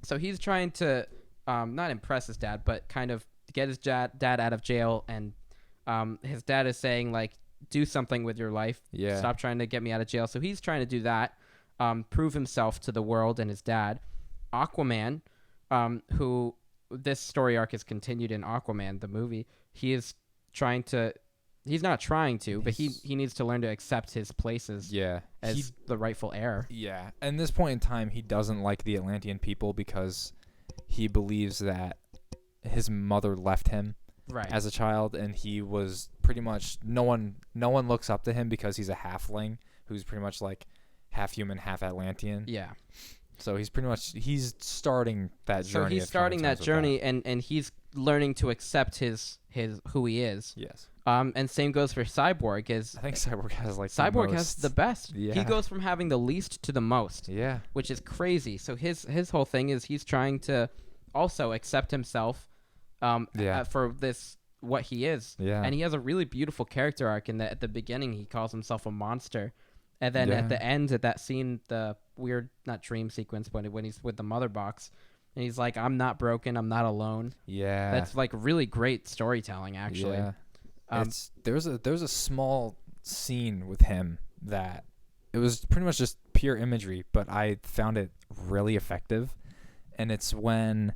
So he's trying to not impress his dad, but kind of get his dad out of jail, and his dad is saying, like, do something with your life. Yeah. Stop trying to get me out of jail. So he's trying to do that, prove himself to the world and his dad. Aquaman, who this story arc is continued in Aquaman, the movie, he's not trying to, but he needs to learn to accept his places as the rightful heir. Yeah. At this point in time, he doesn't like the Atlantean people because he believes that his mother left him as a child, and he was pretty much no one looks up to him because he's a halfling who's pretty much like half human, half Atlantean. Yeah. So he's starting that journey. So he's starting that journey, and he's learning to accept his who he is. Yes. And same goes for Cyborg. I think Cyborg has the best. Yeah. He goes from having the least to the most. Yeah. Which is crazy. So his whole thing is he's trying to also accept himself for this what he is. Yeah. And he has a really beautiful character arc in that at the beginning he calls himself a monster. And then at the end of that scene, the weird, not dream sequence, but when he's with the mother box, and he's like, I'm not broken, I'm not alone. Yeah. That's like really great storytelling, actually. Yeah. There's a small scene with him that it was pretty much just pure imagery, but I found it really effective. And it's when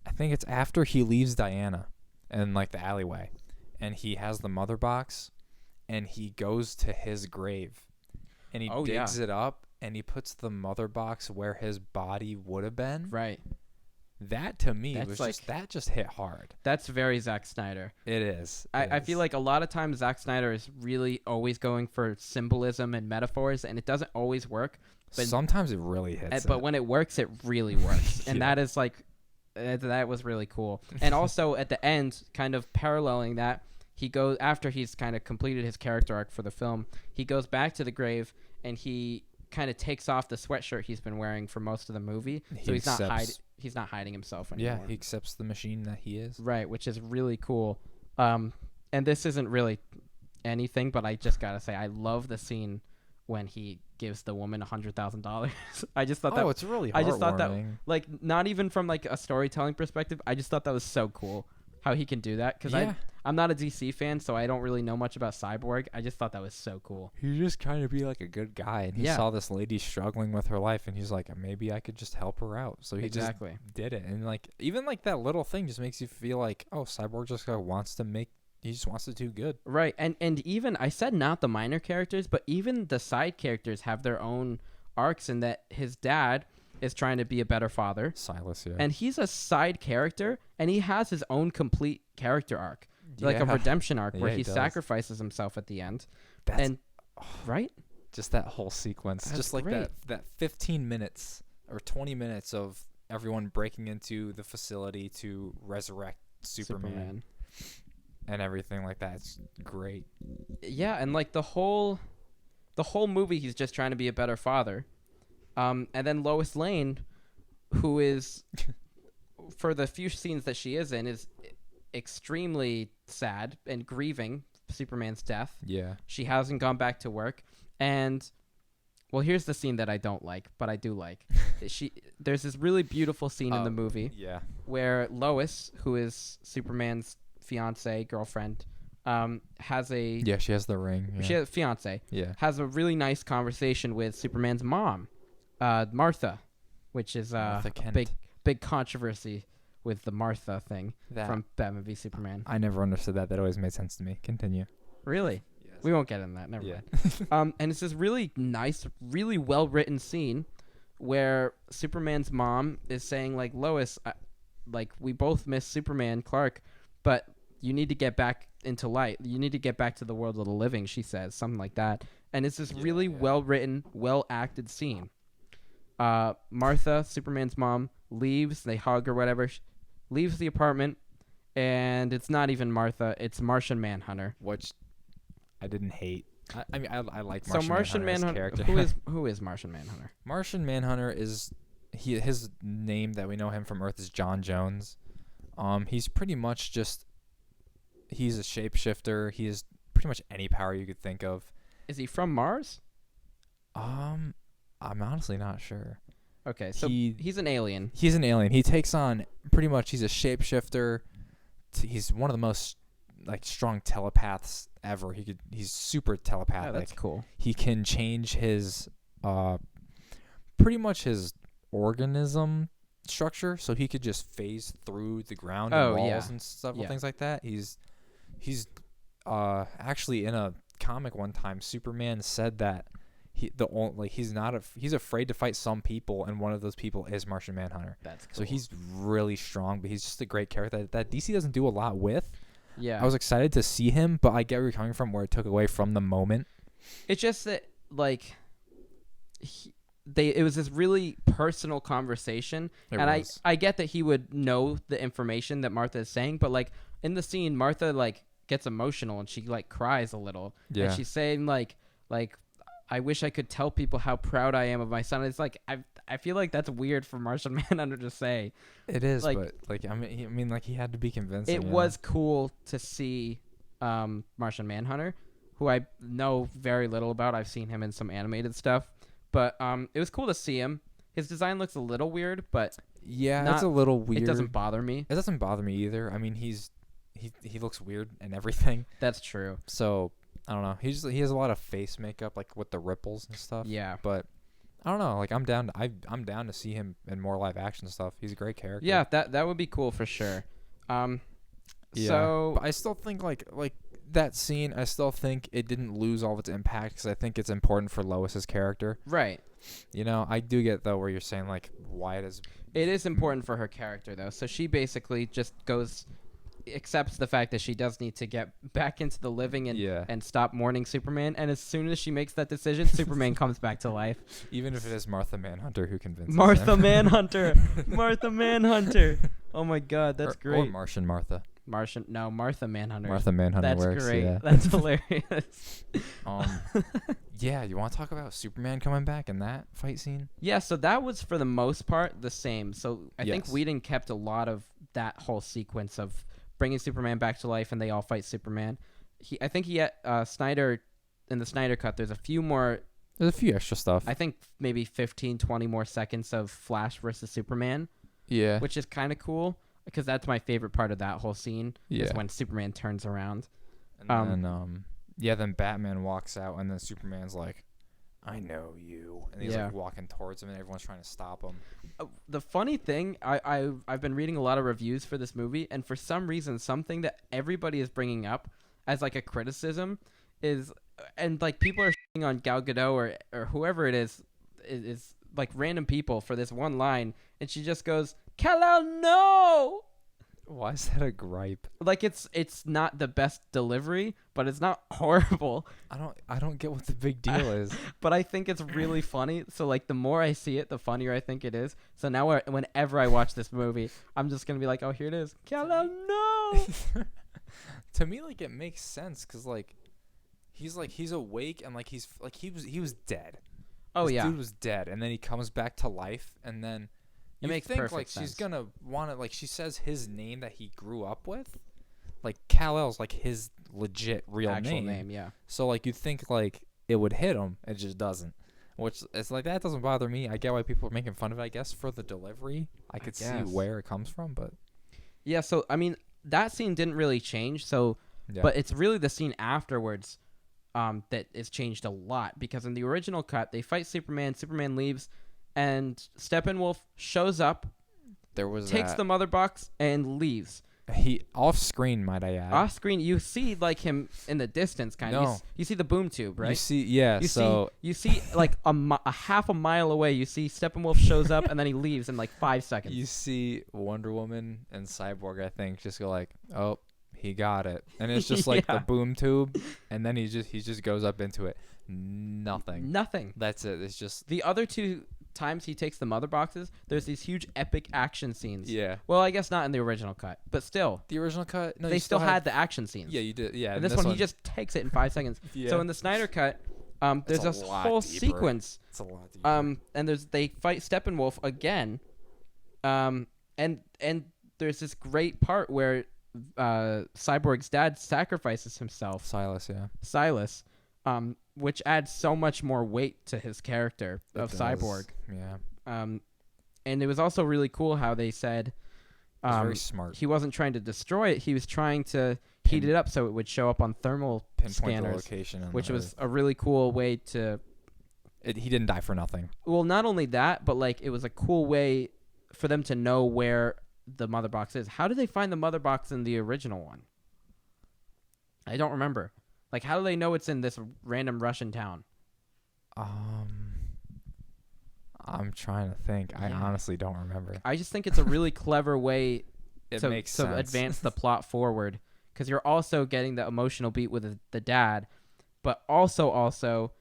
I think it's after he leaves Diana in like the alleyway, and he has the mother box, and he goes to his grave, and he digs it up, and he puts the mother box where his body would have been. Right. That to me that just hit hard. That's very Zack Snyder. It is. I feel like a lot of times Zack Snyder is really always going for symbolism and metaphors, and it doesn't always work. But sometimes it really hits. But when it works, it really works, and that is like, that was really cool. And also at the end, kind of paralleling that, he goes after he's kind of completed his character arc for the film. He goes back to the grave and he kind of takes off the sweatshirt he's been wearing for most of the movie, so he's not hiding himself anymore. Yeah, he accepts the machine that he is. Right, which is really cool. And this isn't really anything, but I just gotta say, I love the scene when he gives the woman $100,000. I just thought it's really heartwarming. I just thought that, like, not even from like a storytelling perspective, I just thought that was so cool how he can do that, because I'm not a DC fan, so I don't really know much about Cyborg. I just thought that was so cool. He's just trying to be like a good guy, and he saw this lady struggling with her life, and he's like, maybe I could just help her out. So he just did it, and like even like that little thing just makes you feel like, oh, Cyborg just wants to do good. Right, and even I said not the minor characters, but even the side characters have their own arcs, in that his dad is trying to be a better father. Silas, yeah. And he's a side character, and he has his own complete character arc. Like a redemption arc where he sacrifices himself at the end. Right? Just that whole sequence. That's just like that 15 minutes or 20 minutes of everyone breaking into the facility to resurrect Superman. And everything like that. It's great. Yeah, and like the whole movie, he's just trying to be a better father. And then Lois Lane, who is, for the few scenes that she is in, is extremely sad and grieving Superman's death. Yeah. She hasn't gone back to work. And, well, here's the scene that I don't like, but I do like. There's this really beautiful scene in the movie where Lois, who is Superman's girlfriend, has a... Yeah, she has the ring. Yeah. She has a fiance. Yeah. Has a really nice conversation with Superman's mom, Martha, which is a big controversy with the Martha thing from Batman v Superman. I never understood that. That always made sense to me. Continue. Really? Yes. We won't get into that. Never mind. And it's this really nice, really well-written scene where Superman's mom is saying, like, Lois, like, we both miss Superman, Clark, but you need to get back into light. You need to get back to the world of the living, she says, something like that. And it's this really well-written, well-acted scene. Martha, Superman's mom, leaves. They hug or whatever. Leaves the apartment, and it's not even Martha. It's Martian Manhunter, which I didn't hate. I mean, I like Martian Manhunter. Character. Who is Martian Manhunter? Martian Manhunter is his name that we know him from Earth is John Jones. He's pretty much he's a shapeshifter. He has pretty much any power you could think of. Is he from Mars? I'm honestly not sure. Okay, so he's an alien. He's an alien. He takes on pretty much. He's a shapeshifter. He's one of the most strong telepaths ever. He's super telepathic. Oh, that's cool. He can change his pretty much his organism structure, so he could just phase through the ground and walls and stuff and things like that. He's actually in a comic one time, Superman said that he's afraid to fight some people, and one of those people is Martian Manhunter. That's cool. So he's really strong, but he's just a great character that DC doesn't do a lot with. Yeah. I was excited to see him, but I get where you're coming from, where it took away from the moment. It's just that it was this really personal conversation, I get that he would know the information that Martha is saying, but in the scene, Martha gets emotional and she cries a little. Yeah. And she's saying like I wish I could tell people how proud I am of my son. It's I feel like that's weird for Martian Manhunter to say. It is, but he had to be convincing. It was cool to see Martian Manhunter, who I know very little about. I've seen him in some animated stuff, but it was cool to see him. His design looks a little weird, but it's a little weird. It doesn't bother me. It doesn't bother me either. I mean, he's he looks weird and everything. That's true. So I don't know. He has a lot of face makeup, like with the ripples and stuff. Yeah. But I don't know. Like I'm down to see him in more live action stuff. He's a great character. Yeah, that would be cool for sure. Yeah. So but I still think like that scene. I still think it didn't lose all of its impact because I think it's important for Lois's character. right. You know, I do get though where you're saying like why does It is important for her character though. So she basically just accepts the fact that she does need to get back into the living and stop mourning Superman. And as soon as she makes that decision, Superman comes back to life. even if it is Martha Manhunter who convinces Martha him. Manhunter. Martha Manhunter. Oh my God, that's great. Or Martian Martha. Martha Manhunter. Martha Manhunter That's works. great. Yeah. That's hilarious. Yeah, you want to talk about Superman coming back in that fight scene? Yeah, so that was for the most part the same. So I think Yes. Whedon kept a lot of that whole sequence of bringing Superman back to life and they all fight Superman. I think he had Snyder in the Snyder cut. There's a few more. There's a few extra stuff. I think maybe 15, 20 more seconds of Flash versus Superman, Yeah. which is kind of cool because that's my favorite part of that whole scene. Is Yeah. when Superman turns around. And then Batman walks out, and then Superman's like, "I know you," and he's like walking towards him, and everyone's trying to stop him. The funny thing, I've been reading a lot of reviews for this movie, and for some reason, something that everybody is bringing up as like a criticism is, and like people are shitting on Gal Gadot or whoever it is like random people for this one line, and she just goes, "Kal-El, no!" Why is that a gripe? Like it's not the best delivery, but it's not horrible. I don't get what the big deal is. But I think it's really funny. So like the more I see it, the funnier I think it is. So now whenever I watch this movie, I'm just gonna be like, oh, here it is. Kal-El, no. To me, like it makes sense because he's awake and like he was dead. Oh this yeah. dude was dead, and then he comes back to life, and then It makes think perfect like sense. she's gonna want to like she says his name that he grew up with, like Kal-El's like his legit real Actual name, yeah. So like you'd think like it would hit him, it just doesn't. Which it's like that doesn't bother me. I get why people are making fun of it. I guess for the delivery, I could see where it comes from, but yeah. So I mean, that scene didn't really change. So, but it's really the scene afterwards that is changed a lot because in the original cut they fight Superman. Superman leaves, and Steppenwolf shows up, takes the mother box, and leaves. He off screen, might I add. Off screen, you see like him in the distance, kind of. No. You see the boom tube, right? You see, yeah. You see like a half a mile away. You see Steppenwolf shows up, and then he leaves in like 5 seconds. You see Wonder Woman and Cyborg, I think, just go like, "Oh, he got it," and it's just like the boom tube, and then he just goes up into it. Nothing. That's it. It's just the other two times he takes the mother boxes, there's these huge epic action scenes. Yeah. Well, I guess not in the original cut, but still. The original cut? No, they still had the action scenes. Yeah, you did. Yeah. And this one, he just takes it in 5 seconds. Yeah. So in the Snyder cut, there's this whole sequence. It's a lot deeper. And they fight Steppenwolf again. And there's this great part where Cyborg's dad sacrifices himself. Silas. Which adds so much more weight to his character of Cyborg. Yeah. And it was also really cool how they said very smart. He wasn't trying to destroy it. He was trying to heat it up so it would show up on thermal scanners, the location which was a really cool way to... He didn't die for nothing. Well, not only that, but like it was a cool way for them to know where the mother box is. How did they find the mother box in the original one? I don't remember. Like, how do they know it's in this random Russian town? I'm trying to think. I honestly don't remember. I just think it's a really clever way to sense. advance the plot forward, because you're also getting the emotional beat with the dad, but also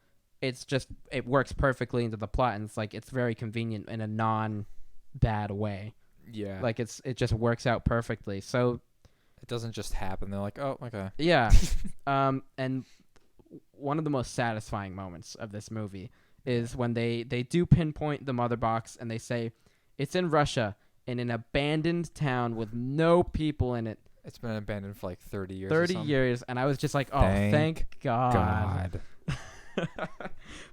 it works perfectly into the plot, and it's like it's very convenient in a non-bad way. Yeah. Like it just works out perfectly. So it doesn't just happen. They're like, oh, okay. Yeah. And one of the most satisfying moments of this movie is when they do pinpoint the mother box and they say it's in Russia in an abandoned town with no people in it. It's been abandoned for like 30 years. 30 years. And I was just like, oh, thank God.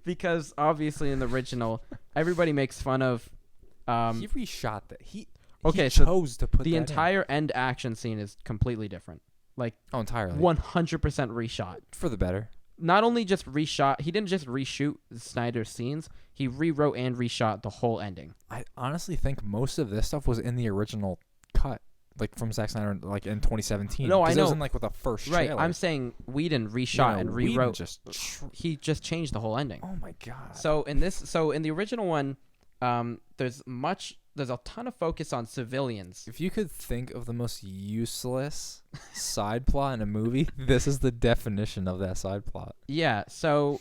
Because obviously in the original, everybody makes fun of... he reshot that. He chose to put the that entire end action scene is completely different. Like, Oh, entirely. 100% reshot. For the better. Not only just reshot, he didn't just reshoot Snyder's scenes, he rewrote and reshot the whole ending. I honestly think most of this stuff was in the original cut, like from Zack Snyder, like in 2017. No, I know. It was in like with the first trailer. Right, I'm saying Whedon reshot and rewrote. He just changed the whole ending. Oh my god. So in the original one, there's a ton of focus on civilians. If you could think of the most useless side plot in a movie, this is the definition of that side plot. Yeah, so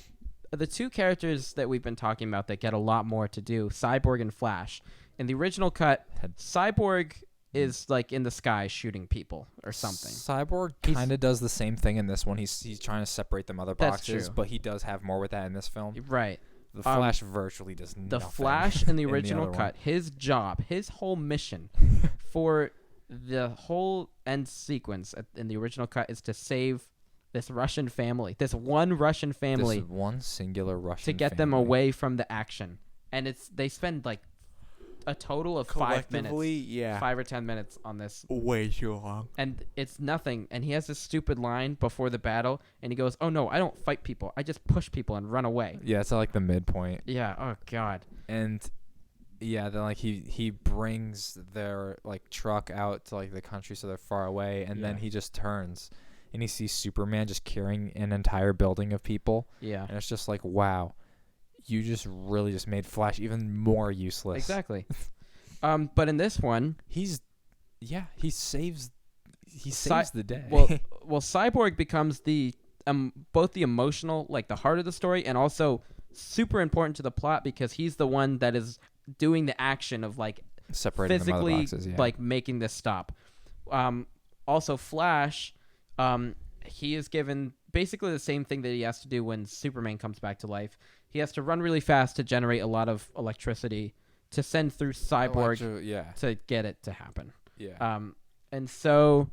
the two characters that we've been talking about that get a lot more to do, Cyborg and Flash. In the original cut, Cyborg is like in the sky shooting people or something. Cyborg kind of does the same thing in this one. He's trying to separate the mother boxes, but he does have more with that in this film. Right. The Flash virtually does nothing. The Flash in the original cut, his job, his whole mission for the whole end sequence in the original cut is to save this Russian family, this one Russian family. This one singular Russian family. To get them away from the action. And they spend like a total of 5 minutes. Yeah. 5 or 10 minutes on this. Way too long. And it's nothing. And he has this stupid line before the battle. And he goes, "Oh, no, I don't fight people. I just push people and run away." Yeah, it's like the midpoint. Yeah. Oh, God. And yeah, then like he brings their like truck out to like the country so they're far away. And then he just turns and he sees Superman just carrying an entire building of people. Yeah. And it's just like, wow. You just really just made Flash even more useless. Exactly. But in this one, he saves the day. Well, Cyborg becomes the both the emotional, like the heart of the story, and also super important to the plot because he's the one that is doing the action of like separating physically the mother boxes, like making this stop. Also, Flash, he is given basically the same thing that he has to do when Superman comes back to life. He has to run really fast to generate a lot of electricity to send through Cyborg to get it to happen. Yeah. And so,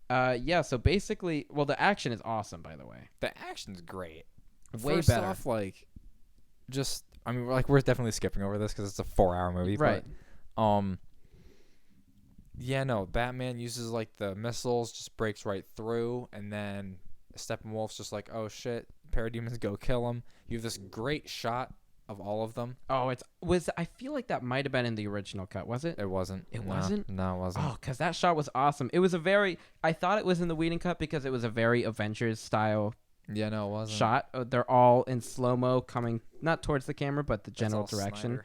so basically, well, the action is awesome, by the way. The action's great. Way First better. off, like, just, I mean, like, we're definitely skipping over this because it's a 4-hour movie. Right. But, Batman uses, like, the missiles, just breaks right through, and then Steppenwolf's just like, oh, shit, parademons, go kill him. You have this great shot of all of them. Oh, I feel like that might have been in the original cut, was it? It wasn't. It wasn't? No, it wasn't. Oh, because that shot was awesome. It was I thought it was in the Whedon cut because it was a very Avengers style Yeah, no, it wasn't. shot. They're all in slow-mo coming, not towards the camera, but the general direction.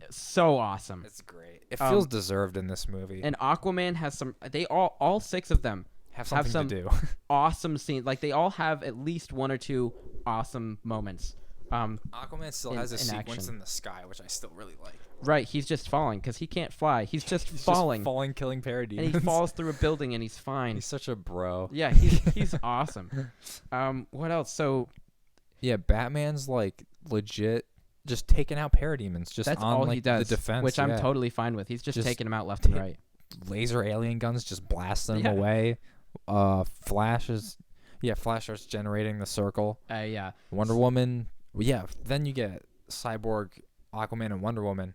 So awesome. It's great. It feels deserved in this movie. And Aquaman has some, all 6 of them have something to do. Awesome scenes. Like, they all have at least 1 or 2 awesome moments. Aquaman still has a sequence action in the sky, which I still really like. Right, he's just falling because he can't fly. He's just falling. Just falling, killing parademons. And he falls through a building and he's fine. He's such a bro. Yeah, he's awesome. What else? So, yeah, Batman's like legit just taking out parademons. Just that's on all like he does, the defense, which I'm totally fine with. He's just taking them out left and right. Laser alien guns just blasting them away. Flash starts generating the circle. Yeah. Wonder Woman. Yeah, then you get Cyborg, Aquaman, and Wonder Woman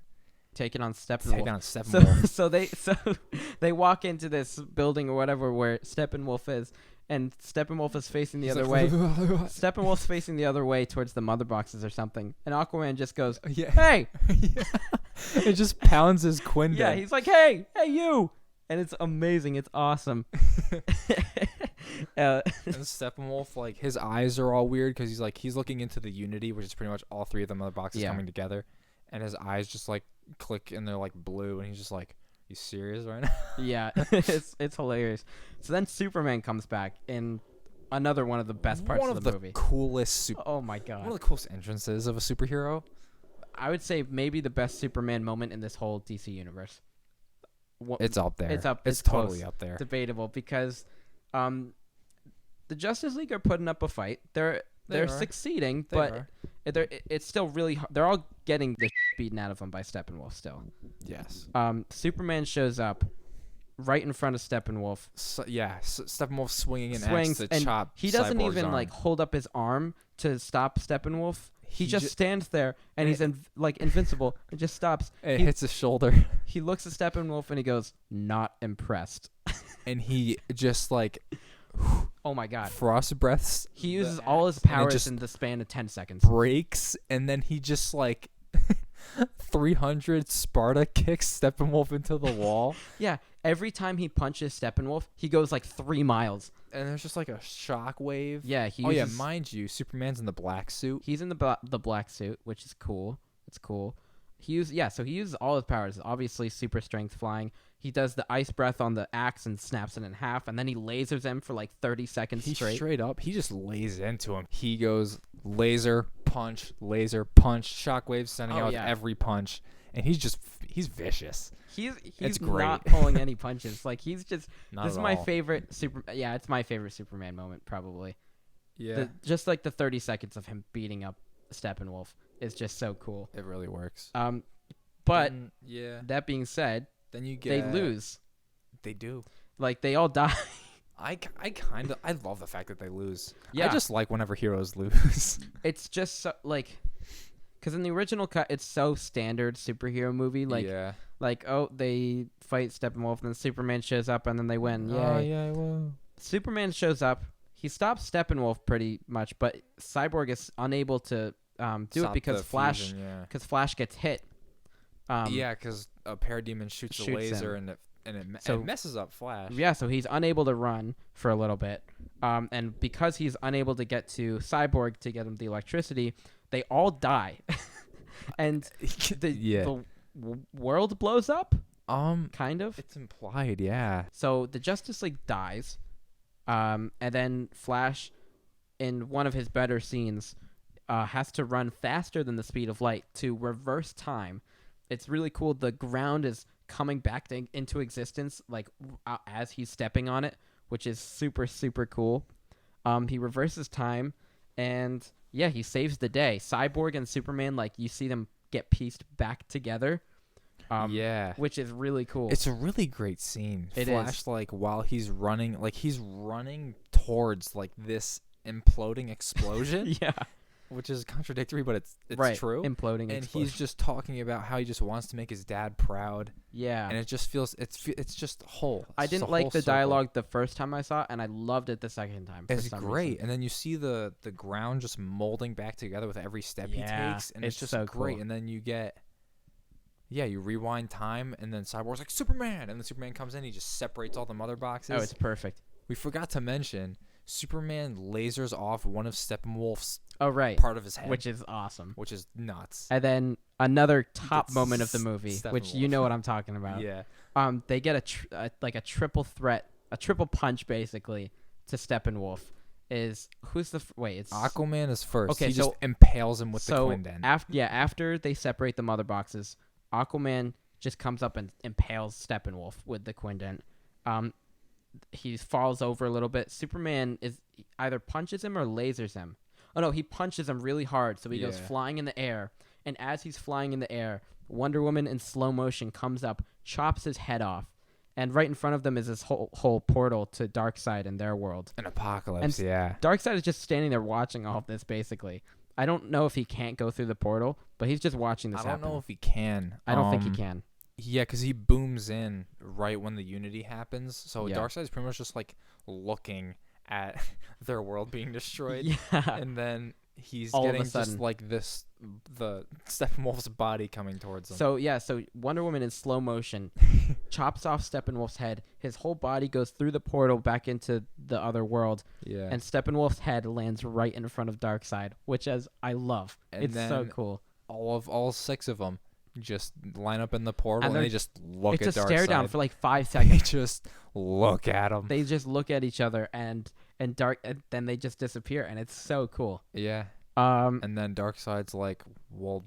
taking on Steppenwolf. So they walk into this building or whatever where Steppenwolf is, and Steppenwolf is facing the other way. Steppenwolf's facing the other way towards the mother boxes or something, and Aquaman just goes, "Hey!" It just pounds his quindet. Yeah, he's like, "Hey, you!" And it's amazing. It's awesome. And Steppenwolf, like, his eyes are all weird because he's looking into the Unity, which is pretty much all 3 of the mother boxes coming together, and his eyes just like click and they're like blue, and he's just like, "You serious right now?" Yeah, it's hilarious. So then Superman comes back in another one of the best parts of the movie. Coolest. Oh my god! One of the coolest entrances of a superhero. I would say maybe the best Superman moment in this whole DC universe. It's up there. It's totally close. Up there. Debatable because the Justice League are putting up a fight. They're succeeding, but it's still really hard. They're all getting the beaten out of them by Steppenwolf still. Yes. Superman shows up right in front of Steppenwolf. Steppenwolf swinging an axe to and chop he doesn't Cyborg's even arm. like hold up his arm to stop Steppenwolf. he just stands there and he's like invincible and just stops. It hits his shoulder. He looks at Steppenwolf and he goes, "Not impressed." And he just like, oh my god, frost breaths. He uses all his powers in the span of 10 seconds. Breaks, and then he just like 300 Sparta kicks Steppenwolf into the wall. Yeah, every time he punches Steppenwolf, he goes like 3 miles. And there's just like a shock wave. Yeah, mind you, Superman's in the black suit. He's in the black suit, which is cool. It's cool. So he uses all his powers. Obviously, super strength flying. He does the ice breath on the axe and snaps it in half, and then he lasers him for like 30 seconds straight. Straight up, he just lays into him. He goes laser, punch, shockwaves sending out every punch, and he's vicious. He's not pulling any punches. Like he's just not this is at my all. favorite it's my favorite Superman moment probably. Yeah. Just like the 30 seconds of him beating up Steppenwolf is just so cool. It really works. But that being said, then you get they lose. They do. Like they all die. I love the fact that they lose. Yeah. I just like whenever heroes lose. It's just so, like, because in the original cut, it's so standard superhero movie. Like, they fight Steppenwolf, and then Superman shows up, and then they win. Whoa. Superman shows up. He stops Steppenwolf pretty much, but Cyborg is unable to do it because Flash gets hit. Because a parademon shoots a laser and it messes up Flash. Yeah, so he's unable to run for a little bit. And because he's unable to get to Cyborg to get him the electricity, they all die. And the world blows up? Kind of. It's implied, yeah. So the Justice League dies. And then Flash, in one of his better scenes, has to run faster than the speed of light to reverse time. It's really cool. The ground is coming back into existence like as he's stepping on it, which is super, super cool. He reverses time, and he saves the day. Cyborg and Superman, like, you see them get pieced back together. Which is really cool. It's a really great scene. Flash is. Like, while he's running towards like this imploding explosion. Yeah. Which is contradictory, but it's right. true. Imploding and explosion. He's just talking about how he just wants to make his dad proud. Yeah. And it just feels it's just whole. I didn't like the dialogue the first time I saw it, and I loved it the second time. It's great. And then you see the ground just molding back together with every step he takes, and it's just so great. Cool. And then you get you rewind time, and then Cyborg's like, Superman! And then Superman comes in, he just separates all the mother boxes. Oh, it's perfect. We forgot to mention, Superman lasers off one of Steppenwolf's part of his head. Which is awesome. Which is nuts. And then another top moment of the movie, which you know what I'm talking about. Yeah. They get a triple threat, a triple punch, basically, to Steppenwolf. It's Aquaman is first. Okay, he so, just impales him with the Quindent. After they separate the mother boxes, Aquaman just comes up and impales Steppenwolf with the Quindent. He falls over a little bit. Superman either punches him or lasers him. Oh no, he punches him really hard, so he goes flying in the air. And as he's flying in the air, Wonder Woman in slow motion comes up, chops his head off, and right in front of them is this whole portal to Darkseid and their world. An apocalypse, and Darkseid is just standing there watching all of this, basically. I don't know if he can't go through the portal, but he's just watching this happen. I don't know if he can. I don't think he can. Yeah, because he booms in right when the Unity happens. So Darkseid's pretty much just like looking at their world being destroyed. Yeah. And then he's all getting of a sudden, just like the Steppenwolf's body coming towards him. So Wonder Woman in slow motion chops off Steppenwolf's head. His whole body goes through the portal back into the other world. Yeah. And Steppenwolf's head lands right in front of Darkseid, which I love. And it's so cool. All 6 of them just line up in the portal and they just look at Darkseid. It's a stare down for like 5 seconds. They just look at him. They just look at each other and then they just disappear, and it's so cool. Yeah. And then Darkseid's like, we'll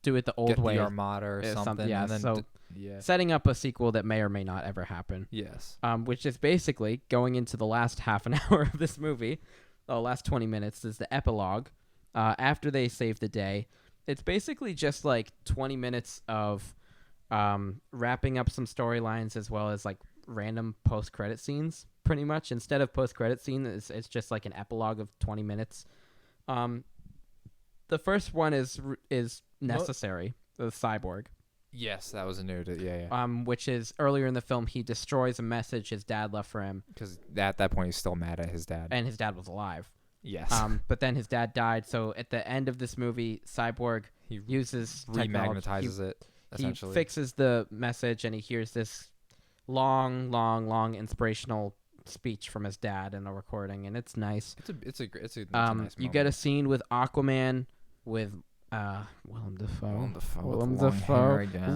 do it the old way. The Armada or something. Yeah. And then setting up a sequel that may or may not ever happen. Yes. Which is basically going into the last half an hour of this movie. The last 20 minutes is the epilogue. After they save the day, it's basically just like 20 minutes of wrapping up some storylines as well as like random post-credit scenes, pretty much. Instead of post-credit scene, it's just like an epilogue of 20 minutes. the first one is necessary. The Cyborg. Yes, that was a new. Yeah. Which is earlier in the film, he destroys a message his dad left for him. Because at that point, he's still mad at his dad. And his dad was alive. Yes. But then his dad died. So at the end of this movie, Cyborg uses remagnetizes it. Essentially, he fixes the message, and he hears this long inspirational speech from his dad in a recording, and it's nice. It's a nice moment. You get a scene with Aquaman with Willem Dafoe.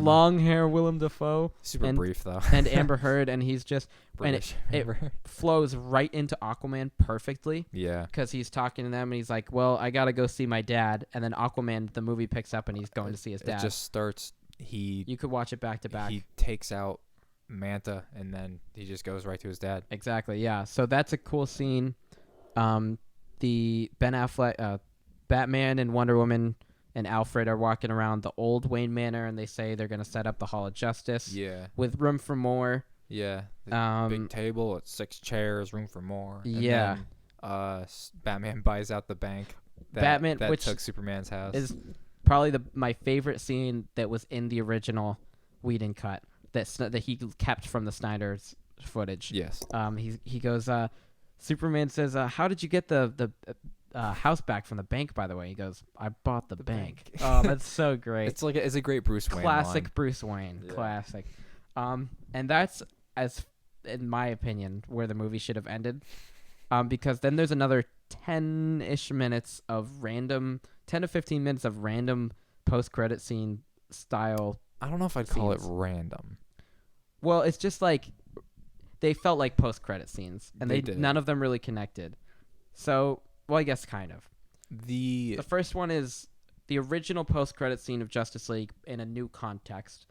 Long hair Willem Dafoe. Super brief though. And Amber Heard, and he's just British. And it flows right into Aquaman perfectly. Yeah. Because he's talking to them, and he's like, "Well, I gotta go see my dad," and then Aquaman, the movie picks up, and he's going to see his dad. It just starts. You could watch it back to back. He takes out Manta, and then he just goes right to his dad. Exactly. Yeah. So that's a cool scene. The Ben Affleck, Batman and Wonder Woman and Alfred are walking around the old Wayne Manor, and they say they're going to set up the Hall of Justice. Yeah. With room for more. Yeah. Big table, it's 6 chairs, room for more. And yeah. Then, Batman buys out the bank that which took Superman's house. Is probably my favorite scene that was in the original Whedon cut that he kept from the Snyder's footage. Yes. He goes, Superman says, "How did you get the house back from the bank, by the way?" He goes, "I bought the bank." Oh, that's so great. It's a great Bruce Wayne classic line. Bruce Wayne. Yeah. Classic. And that's, as in my opinion, where the movie should have ended. Because then there's another 10-ish minutes of 10 to 15 minutes of random post-credit scene style. I don't know if I'd call it random. Well, it's just like they felt like post-credit scenes, and they did. None of them really connected. So, well, I guess kind of. The first one is the original post-credit scene of Justice League in a new context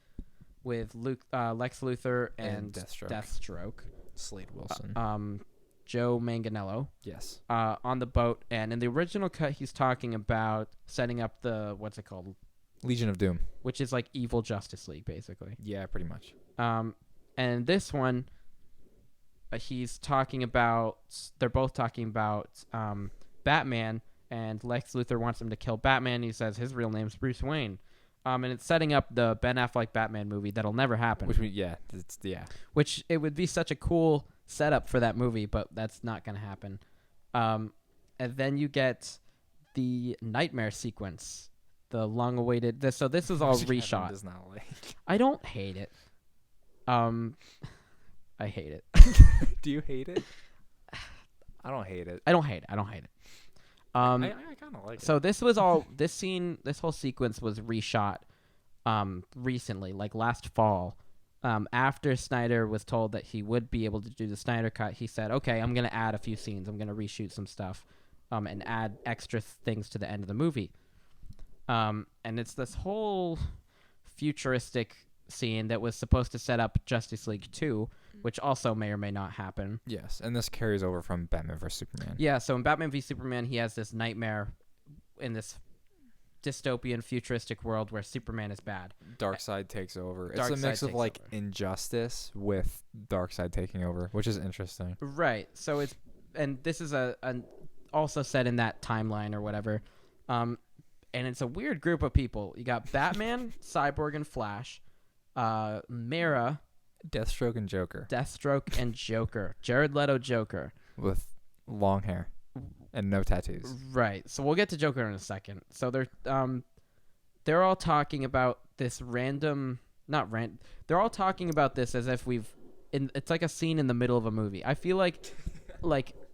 with Lex Luthor and Deathstroke. Slade Wilson. Joe Manganiello. Yes. On the boat, and in the original cut, he's talking about setting up the what's it called? Legion of Doom, which is like evil Justice League, basically. Yeah, pretty much. And this one, he's talking about. They're both talking about Batman, and Lex Luthor wants him to kill Batman. He says his real name's Bruce Wayne. And it's setting up the Ben Affleck Batman movie that'll never happen. Which it would be such a cool setup for that movie, but that's not going to happen. And then you get the nightmare sequence, the long-awaited. So this is all reshot. Does not like. I don't hate it. I hate it. Do you hate it? I don't hate it. I don't hate it. I kind of like it. So this whole sequence was reshot recently, like last fall. After Snyder was told that he would be able to do the Snyder cut, he said, "Okay, I'm going to add a few scenes. I'm going to reshoot some stuff and add extra things to the end of the movie." And it's this whole futuristic scene that was supposed to set up Justice League 2, which also may or may not happen. Yes, and this carries over from Batman vs. Superman. Yeah, so in Batman v Superman, he has this nightmare in this dystopian futuristic world where Superman is bad. Darkseid takes over. It's a mix of like injustice with Darkseid taking over, which is interesting. Right. So this is a also set in that timeline or whatever. And it's a weird group of people. You got Batman, Cyborg and Flash, Mera, Deathstroke and Joker. Jared Leto Joker. With long hair and no tattoos. Right. So we'll get to Joker in a second. So they're all talking about this they're all talking about this as if it's like a scene in the middle of a movie. I feel like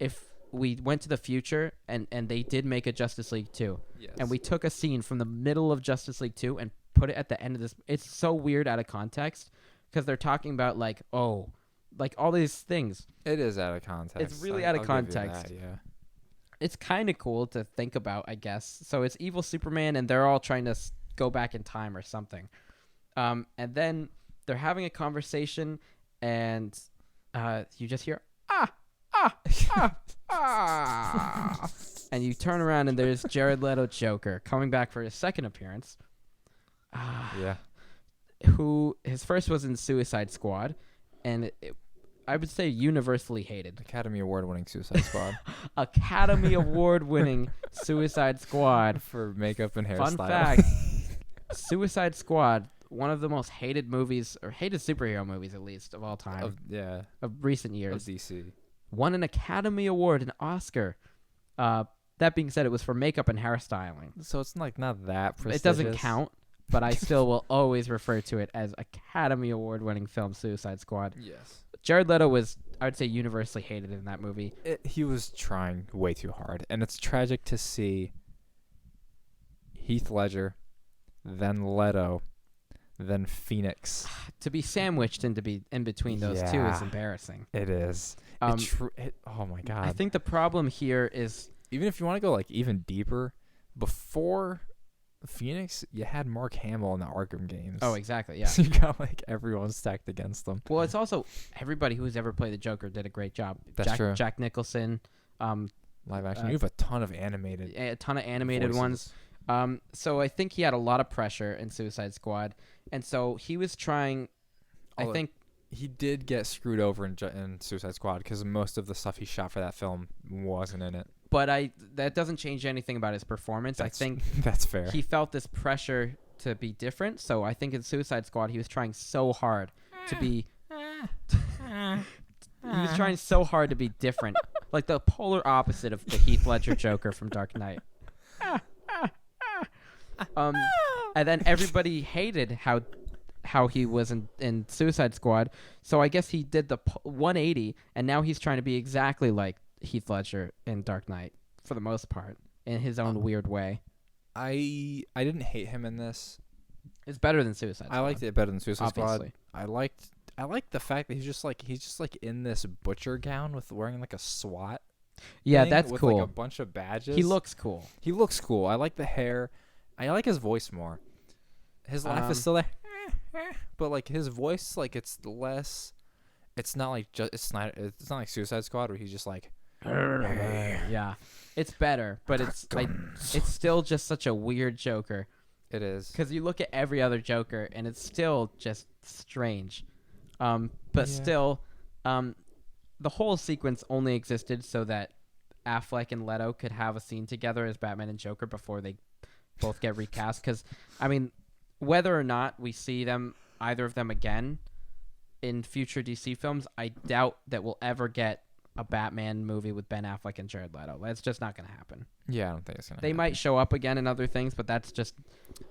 if we went to the future and they did make a Justice League 2, yes, and we took a scene from the middle of Justice League 2 and put it at the end of this, it's so weird out of context because they're talking about all these things. It is out of context. It's really out of context. Give you that, yeah. It's kind of cool to think about, I guess. So it's evil Superman, and they're all trying to go back in time or something. And then they're having a conversation, and you just hear, and you turn around, and there's Jared Leto Joker coming back for his second appearance. Yeah. Who his first was in Suicide Squad, and I would say universally hated. Academy Award-winning Suicide Squad. Academy Award-winning Suicide Squad. For makeup and hairstyle. Fun fact, Suicide Squad, one of the most hated movies, or hated superhero movies at least, of all time. Of recent years. Of DC. Won an Academy Award, an Oscar. That being said, it was for makeup and hairstyling. So it's like not that prestigious. It doesn't count, but I still will always refer to it as Academy Award-winning film Suicide Squad. Yes. Jared Leto was, I would say, universally hated in that movie. He was trying way too hard, and it's tragic to see Heath Ledger, then Leto, then Phoenix. To be sandwiched and to be in between those two is embarrassing. It is. Oh my God. I think the problem here is, even if you want to go like even deeper, before Phoenix, you had Mark Hamill in the Arkham games. Oh, exactly, yeah. So you got like everyone stacked against them. Well, it's also everybody who's ever played the Joker did a great job. That's true. Jack Nicholson. Live action. You have a ton of animated. A ton of animated voices. ones. So I think he had a lot of pressure in Suicide Squad, and so he was trying. I think he did get screwed over in Suicide Squad because most of the stuff he shot for that film wasn't in it. But that doesn't change anything about his performance. I think that's fair. He felt this pressure to be different. So I think in Suicide Squad he was trying so hard to be. He was trying so hard to be different, like the polar opposite of the Heath Ledger Joker from Dark Knight. And then everybody hated how he was in Suicide Squad. So I guess he did the 180, and now he's trying to be exactly like Heath Ledger in Dark Knight for the most part, in his own weird way. I didn't hate him in this. It's better than Suicide Squad. I liked it better than Suicide obviously. Squad. I liked the fact that he's just like in this butcher gown with wearing like a SWAT. Yeah, thing that's with cool. Like a bunch of badges. He looks cool. I like the hair. I like his voice more. His laugh is still there, but like his voice, like it's less. It's not like it's not like Suicide Squad where he's just like. Yeah, it's better, but it's still just such a weird Joker. It is, because you look at every other Joker and it's still just strange. But still, the whole sequence only existed so that Affleck and Leto could have a scene together as Batman and Joker before they both get recast. Because I mean, whether or not we see either of them again in future DC films, I doubt that we'll ever get a Batman movie with Ben Affleck and Jared Leto. That's just not going to happen. Yeah, I don't think it's going to They happen. might show up again in other things, but that's just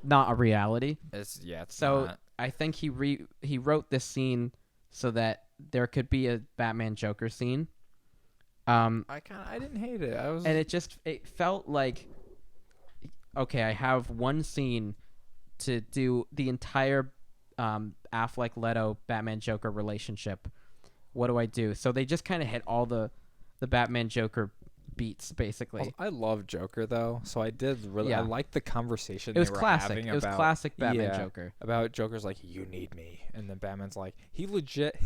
not a reality. It's so not. I think he wrote this scene so that there could be a Batman Joker scene. I didn't hate it. And it felt like, okay, I have one scene to do the entire Affleck Leto Batman Joker relationship. What do I do? So they just kind of hit all the Batman Joker beats basically. I love Joker though, so I did really. I liked the conversation. It was they were classic. having It was about, classic Batman Joker. About Joker's like, you need me, and then Batman's like, he legit,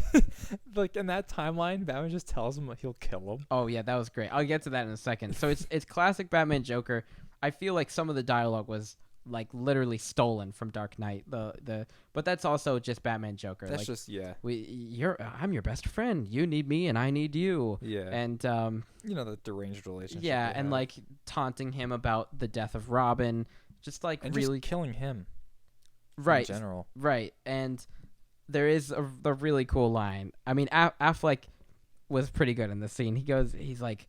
like in that timeline, Batman just tells him he'll kill him. Oh yeah, that was great. I'll get to that in a second. So it's classic Batman Joker. I feel like some of the dialogue was like literally stolen from Dark Knight. But that's also just Batman Joker. That's like, just I'm your best friend. You need me and I need you. Yeah. And the deranged relationship. Yeah, and like taunting him about the death of Robin, just like and really just killing him. Right. In general. Right. And there is a really cool line. I mean, Affleck was pretty good in the scene. He's like,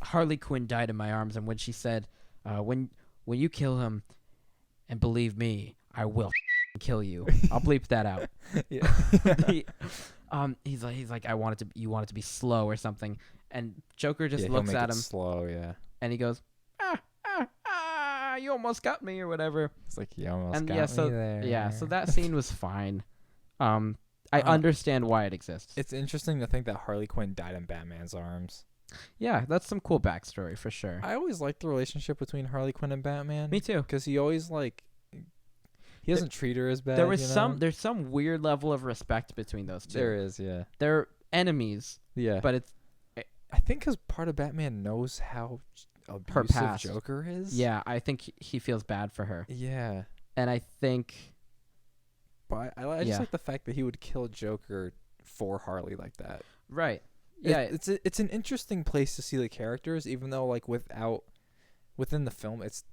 Harley Quinn died in my arms, and when she said, when you kill him, and believe me, I will kill you. I'll bleep that out. Yeah. He's like, you want it to be slow or something, and Joker just he'll looks make at it him slow, yeah, and he goes, you almost got me or whatever. It's like you almost and got me there. Yeah, so that scene was fine. I understand why it exists. It's interesting to think that Harley Quinn died in Batman's arms. Yeah, that's some cool backstory for sure. I always liked the relationship between Harley Quinn and Batman. Me too. Because he always he doesn't treat her as bad. There's some weird level of respect between those two. There is, yeah. They're enemies. Yeah. But I think because part of Batman knows how abusive Joker is. Yeah, I think he feels bad for her. Yeah. And I think But I just like the fact that he would kill Joker for Harley like that. Right. Yeah. It's an interesting place to see the characters, even though like within the film it's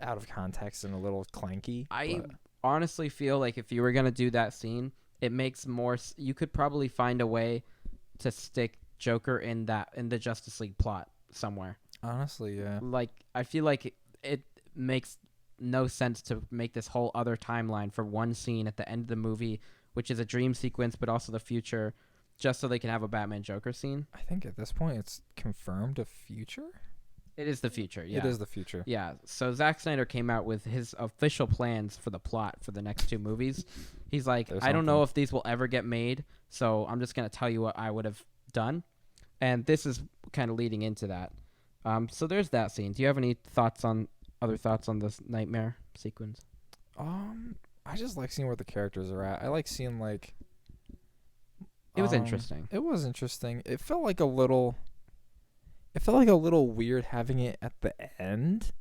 out of context and a little clanky. I honestly feel like if you were gonna do that scene, it makes more. You could probably find a way to stick Joker in the Justice League plot somewhere. Honestly, yeah. Like I feel like it makes no sense to make this whole other timeline for one scene at the end of the movie, which is a dream sequence, but also the future, just so they can have a Batman Joker scene. I think at this point it's confirmed a future. It is the future, yeah. It is the future. Yeah. So Zack Snyder came out with his official plans for the plot for the next 2 movies. He's like, I don't know if these will ever get made, so I'm just going to tell you what I would have done. And this is kind of leading into that. So there's that scene. Do you have any other thoughts on this nightmare sequence? I just like seeing where the characters are at. I like seeing like it was interesting. It was interesting. It felt like a little weird having it at the end.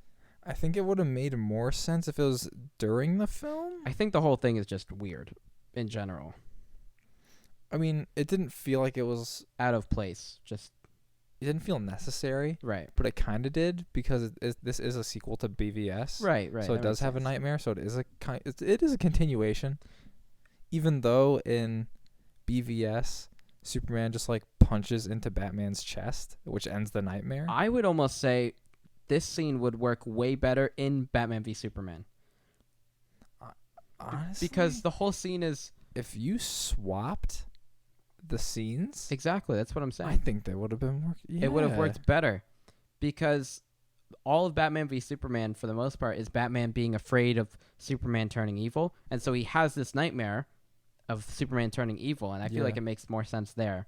I think it would have made more sense if it was during the film. I think the whole thing is just weird in general. I mean, it didn't feel like it was out of place. It didn't feel necessary. Right. But it kind of did because this is a sequel to BVS. Right. So it does have a nightmare. So it is a continuation. Even though in BVS, Superman just like punches into Batman's chest, which ends the nightmare. I would almost say this scene would work way better in Batman v Superman. Honestly, because the whole scene is, if you swapped the scenes, exactly, that's what I'm saying. I think they would have been working. Yeah. It would have worked better because all of Batman v Superman, for the most part, is Batman being afraid of Superman turning evil, and so he has this nightmare of Superman turning evil, and I feel like it makes more sense there.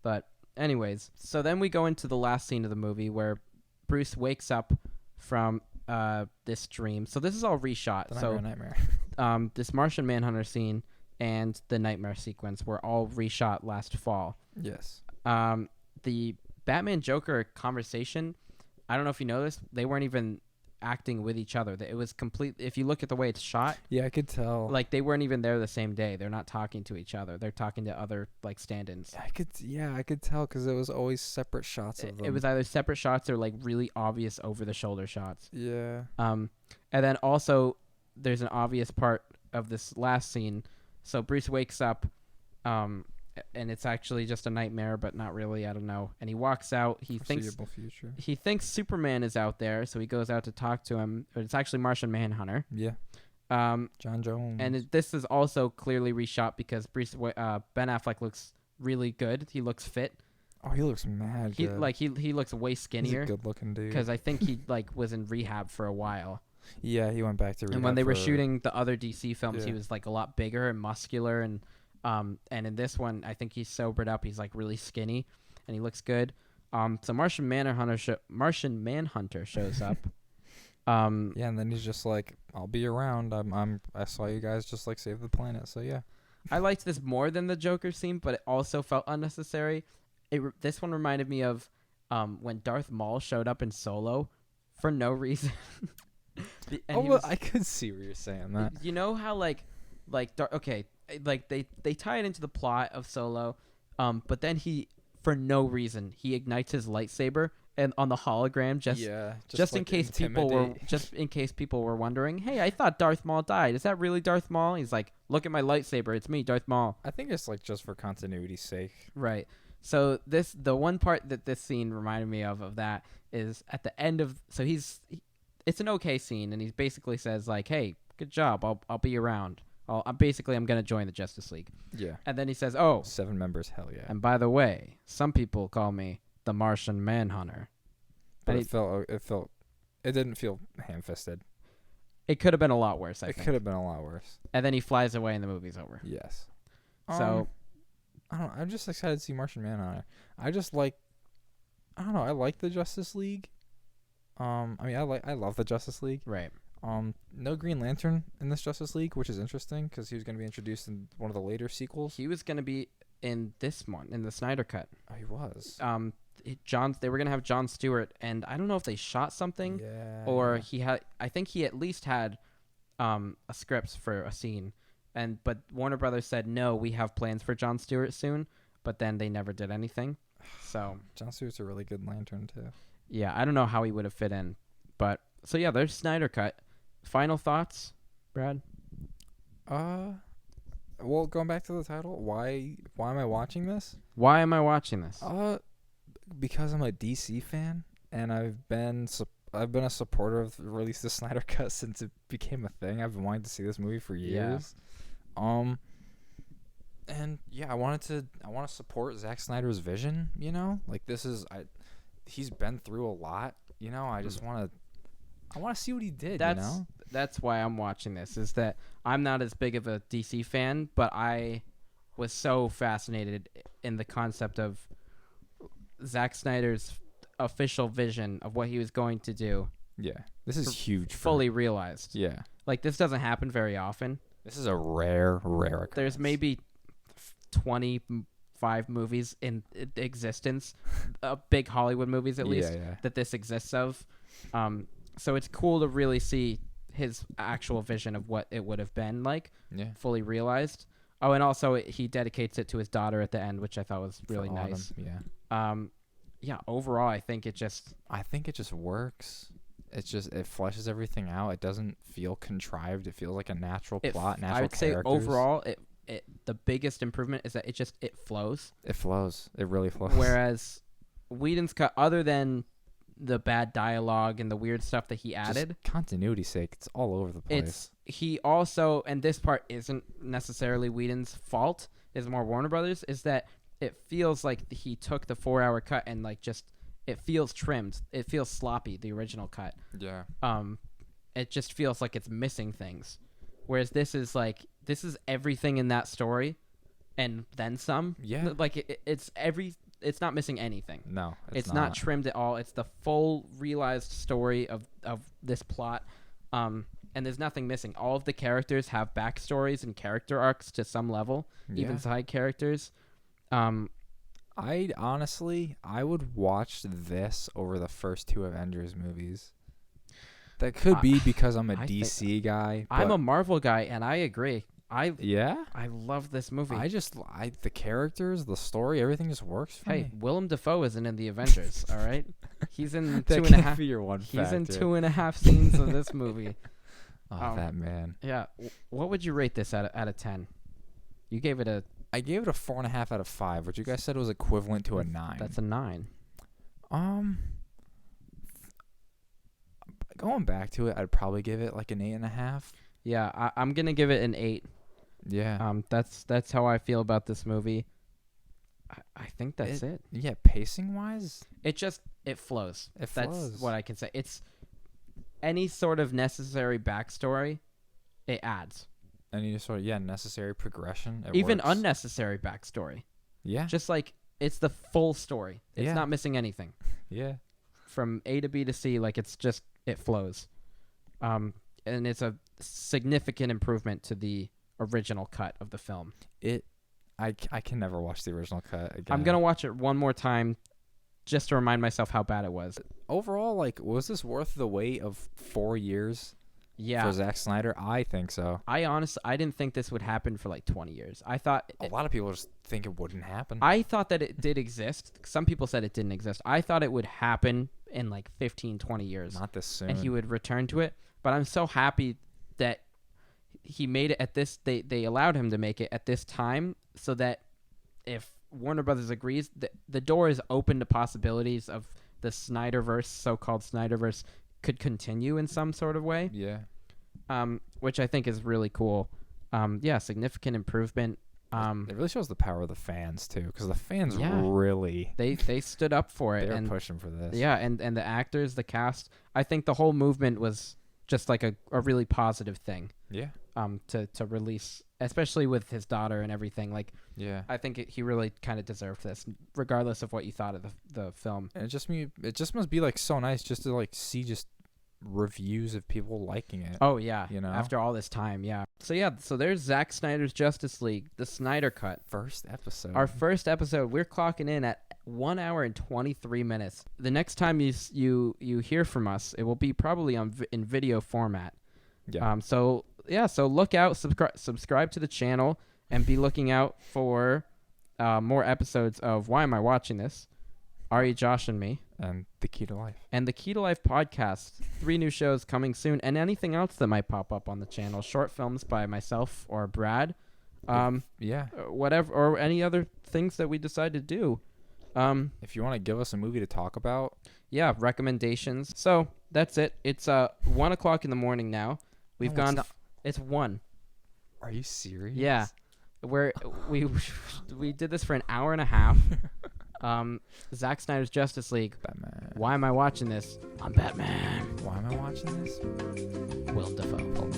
But anyways, so then we go into the last scene of the movie where Bruce wakes up from this dream. So this is all reshot. The nightmare. This Martian Manhunter scene and the nightmare sequence were all reshot last fall. Yes. The Batman Joker conversation, I don't know if you know this, they weren't even acting with each other. It was complete. If you look at the way it's shot, yeah, I could tell. Like they weren't even there the same day. They're not talking to each other. They're talking to other like stand-ins. I could tell because it was always separate shots of them. It was either separate shots or like really obvious over-the-shoulder shots. Yeah. And then also there's an obvious part of this last scene. So Bruce wakes up, and it's actually just a nightmare, but not really. I don't know. And he walks out. He thinks Superman is out there, so he goes out to talk to him. But it's actually Martian Manhunter. Yeah. John Jones. And this is also clearly reshot because Ben Affleck looks really good. He looks fit. Oh, he looks mad good. He looks way skinnier. He's a good-looking dude. Because I think he was in rehab for a while. Yeah, he went back to rehab. And when they were shooting the other DC films, he was like a lot bigger and muscular and in this one, I think he's sobered up. He's like really skinny, and he looks good. So Martian Manhunter shows up. Yeah, and then he's just like, "I'll be around. I saw you guys just like save the planet." So yeah, I liked this more than the Joker scene, but it also felt unnecessary. This one reminded me of when Darth Maul showed up in Solo for no reason. I could see where you're saying that. You know how like they tie it into the plot of Solo, but then he, for no reason, he ignites his lightsaber and on the hologram just in case people were wondering, hey, I thought Darth Maul died. Is that really Darth Maul? He's like, look at my lightsaber. It's me, Darth Maul. I think it's like just for continuity's sake. Right. So the one part that this scene reminded me of that is at the end of it's an okay scene, and he basically says like, hey, good job. I'll be around. I'm gonna join the Justice League. Yeah. And then he says, "Oh, 7 members, hell yeah." And by the way, some people call me the Martian Manhunter. But it didn't feel ham-fisted. It could have been a lot worse. It could have been a lot worse. And then he flies away, and the movie's over. Yes. So, I don't know. I'm just excited to see Martian Manhunter. I like the Justice League. I love the Justice League. Right. No Green Lantern in this Justice League, which is interesting because he was going to be introduced in one of the later sequels. He was going to be in this one, in the Snyder Cut. Oh, he was. They were going to have Jon Stewart, and I don't know if they shot something or he had. I think he at least had a script for a scene, but Warner Brothers said no, we have plans for Jon Stewart soon, but then they never did anything. So Jon Stewart's a really good Lantern too. yeah, I don't know how he would have fit in, but so yeah, there's Snyder Cut. Final thoughts, Brad? Well, going back to the title, why am I watching this? Why am I watching this? Because I'm a DC fan, and I've been a supporter of the release of Snyder Cut since it became a thing. I've been wanting to see this movie for years. Yeah. And yeah, I want to support Zack Snyder's vision. You know, like he's been through a lot. You know, I just want to see what he did. That's why I'm watching this. Is that I'm not as big of a DC fan, but I was so fascinated in the concept of Zack Snyder's official vision of what he was going to do. Yeah, this is huge. Fully realized. Yeah, like this doesn't happen very often. This is a rare occurrence. There's maybe 25 movies in existence, big Hollywood movies at least, that this exists of. So it's cool to really see his actual vision of what it would have been like, fully realized. Oh, and also he dedicates it to his daughter at the end, which I thought was really nice. Yeah. Overall, I think it just works. It fleshes everything out. It doesn't feel contrived. It feels like a natural plot, natural I would characters. say overall, the biggest improvement is that it flows. It flows. It really flows. Whereas Whedon's cut, other than the bad dialogue and the weird stuff that he added, just continuity's sake, it's all over the place. He also, and this part isn't necessarily Whedon's fault, is more Warner Brothers, is that it feels like he took the 4-hour cut and like just it feels trimmed. It feels sloppy, the original cut. Yeah. It just feels like it's missing things. Whereas this is everything in that story and then some. Yeah. Like it's not missing anything. No, it's not trimmed at all. It's the full realized story of this plot. And there's nothing missing. All of the characters have backstories and character arcs to some level, even side characters. I would watch this over the first 2 Avengers movies. That could be because I'm a DC guy. I'm a Marvel guy, and I agree. I love this movie. The characters, the story, everything just works for me. Willem Dafoe isn't in the Avengers, all right? He's in that 2.5. Be your one he's in 2.5 scenes of this movie. Oh, that man. Yeah. What would you rate this out of 10? You gave it a... I gave it a 4.5 out of 5, which you guys said was equivalent to a 9. That's a 9. Going back to it, I'd probably give it like an 8.5. Yeah, I'm gonna give it an 8. Yeah. That's how I feel about this movie. I think that's it. Yeah, pacing wise, it flows. That's what I can say. It's any sort of necessary backstory, it adds. Any sort of necessary progression. Even works. Unnecessary backstory. Yeah. Just like it's the full story. It's not missing anything. Yeah. From A to B to C, like it flows. And it's a significant improvement to the original cut of the film. I can never watch the original cut again. I'm going to watch it one more time just to remind myself how bad it was. Overall, like, was this worth the wait of 4 years? Yeah. For Zack Snyder? I think so. I didn't think this would happen for like 20 years. I thought... A lot of people just think it wouldn't happen. I thought that it did exist. Some people said it didn't exist. I thought it would happen in like 15, 20 years. Not this soon. And he would return to it. But I'm so happy that he made it at this... They allowed him to make it at this time so that if Warner Brothers agrees, the door is open to possibilities of the Snyderverse, so-called Snyderverse, could continue in some sort of way. Yeah. Which I think is really cool. Significant improvement. It really shows the power of the fans too, because the fans really they stood up for it. They were pushing for this. Yeah, and the actors, the cast. I think the whole movement was just like a really positive thing. Yeah. To release, especially with his daughter and everything. Like. Yeah. I think he really kind of deserved this, regardless of what you thought of the film. And it just must be like so nice just to like see just reviews of people liking it. Oh yeah, after all this time, yeah. So there's Zack Snyder's Justice League, the Snyder Cut. First episode. Our first episode. We're clocking in at 1 hour and 23 minutes. The next time you hear from us, it will be probably in video format. Yeah. So yeah, so look out, subscribe to the channel, and be looking out for more episodes of Why Am I Watching This? Ari, Josh, and me. And The Key to Life. And the Key to Life podcast. 3 new shows coming soon, and anything else that might pop up on the channel. Short films by myself or Brad. Whatever, or any other things that we decide to do. If you want to give us a movie to talk about. Yeah, recommendations. So that's it. It's 1 o'clock in the morning now. We've gone. It's 1. Are you serious? Yeah, we did this for an hour and a half. Zack Snyder's Justice League. Batman. Why am I watching this? I'm Batman. Why am I watching this? Willem Dafoe.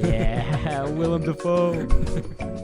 Yeah, Willem Dafoe.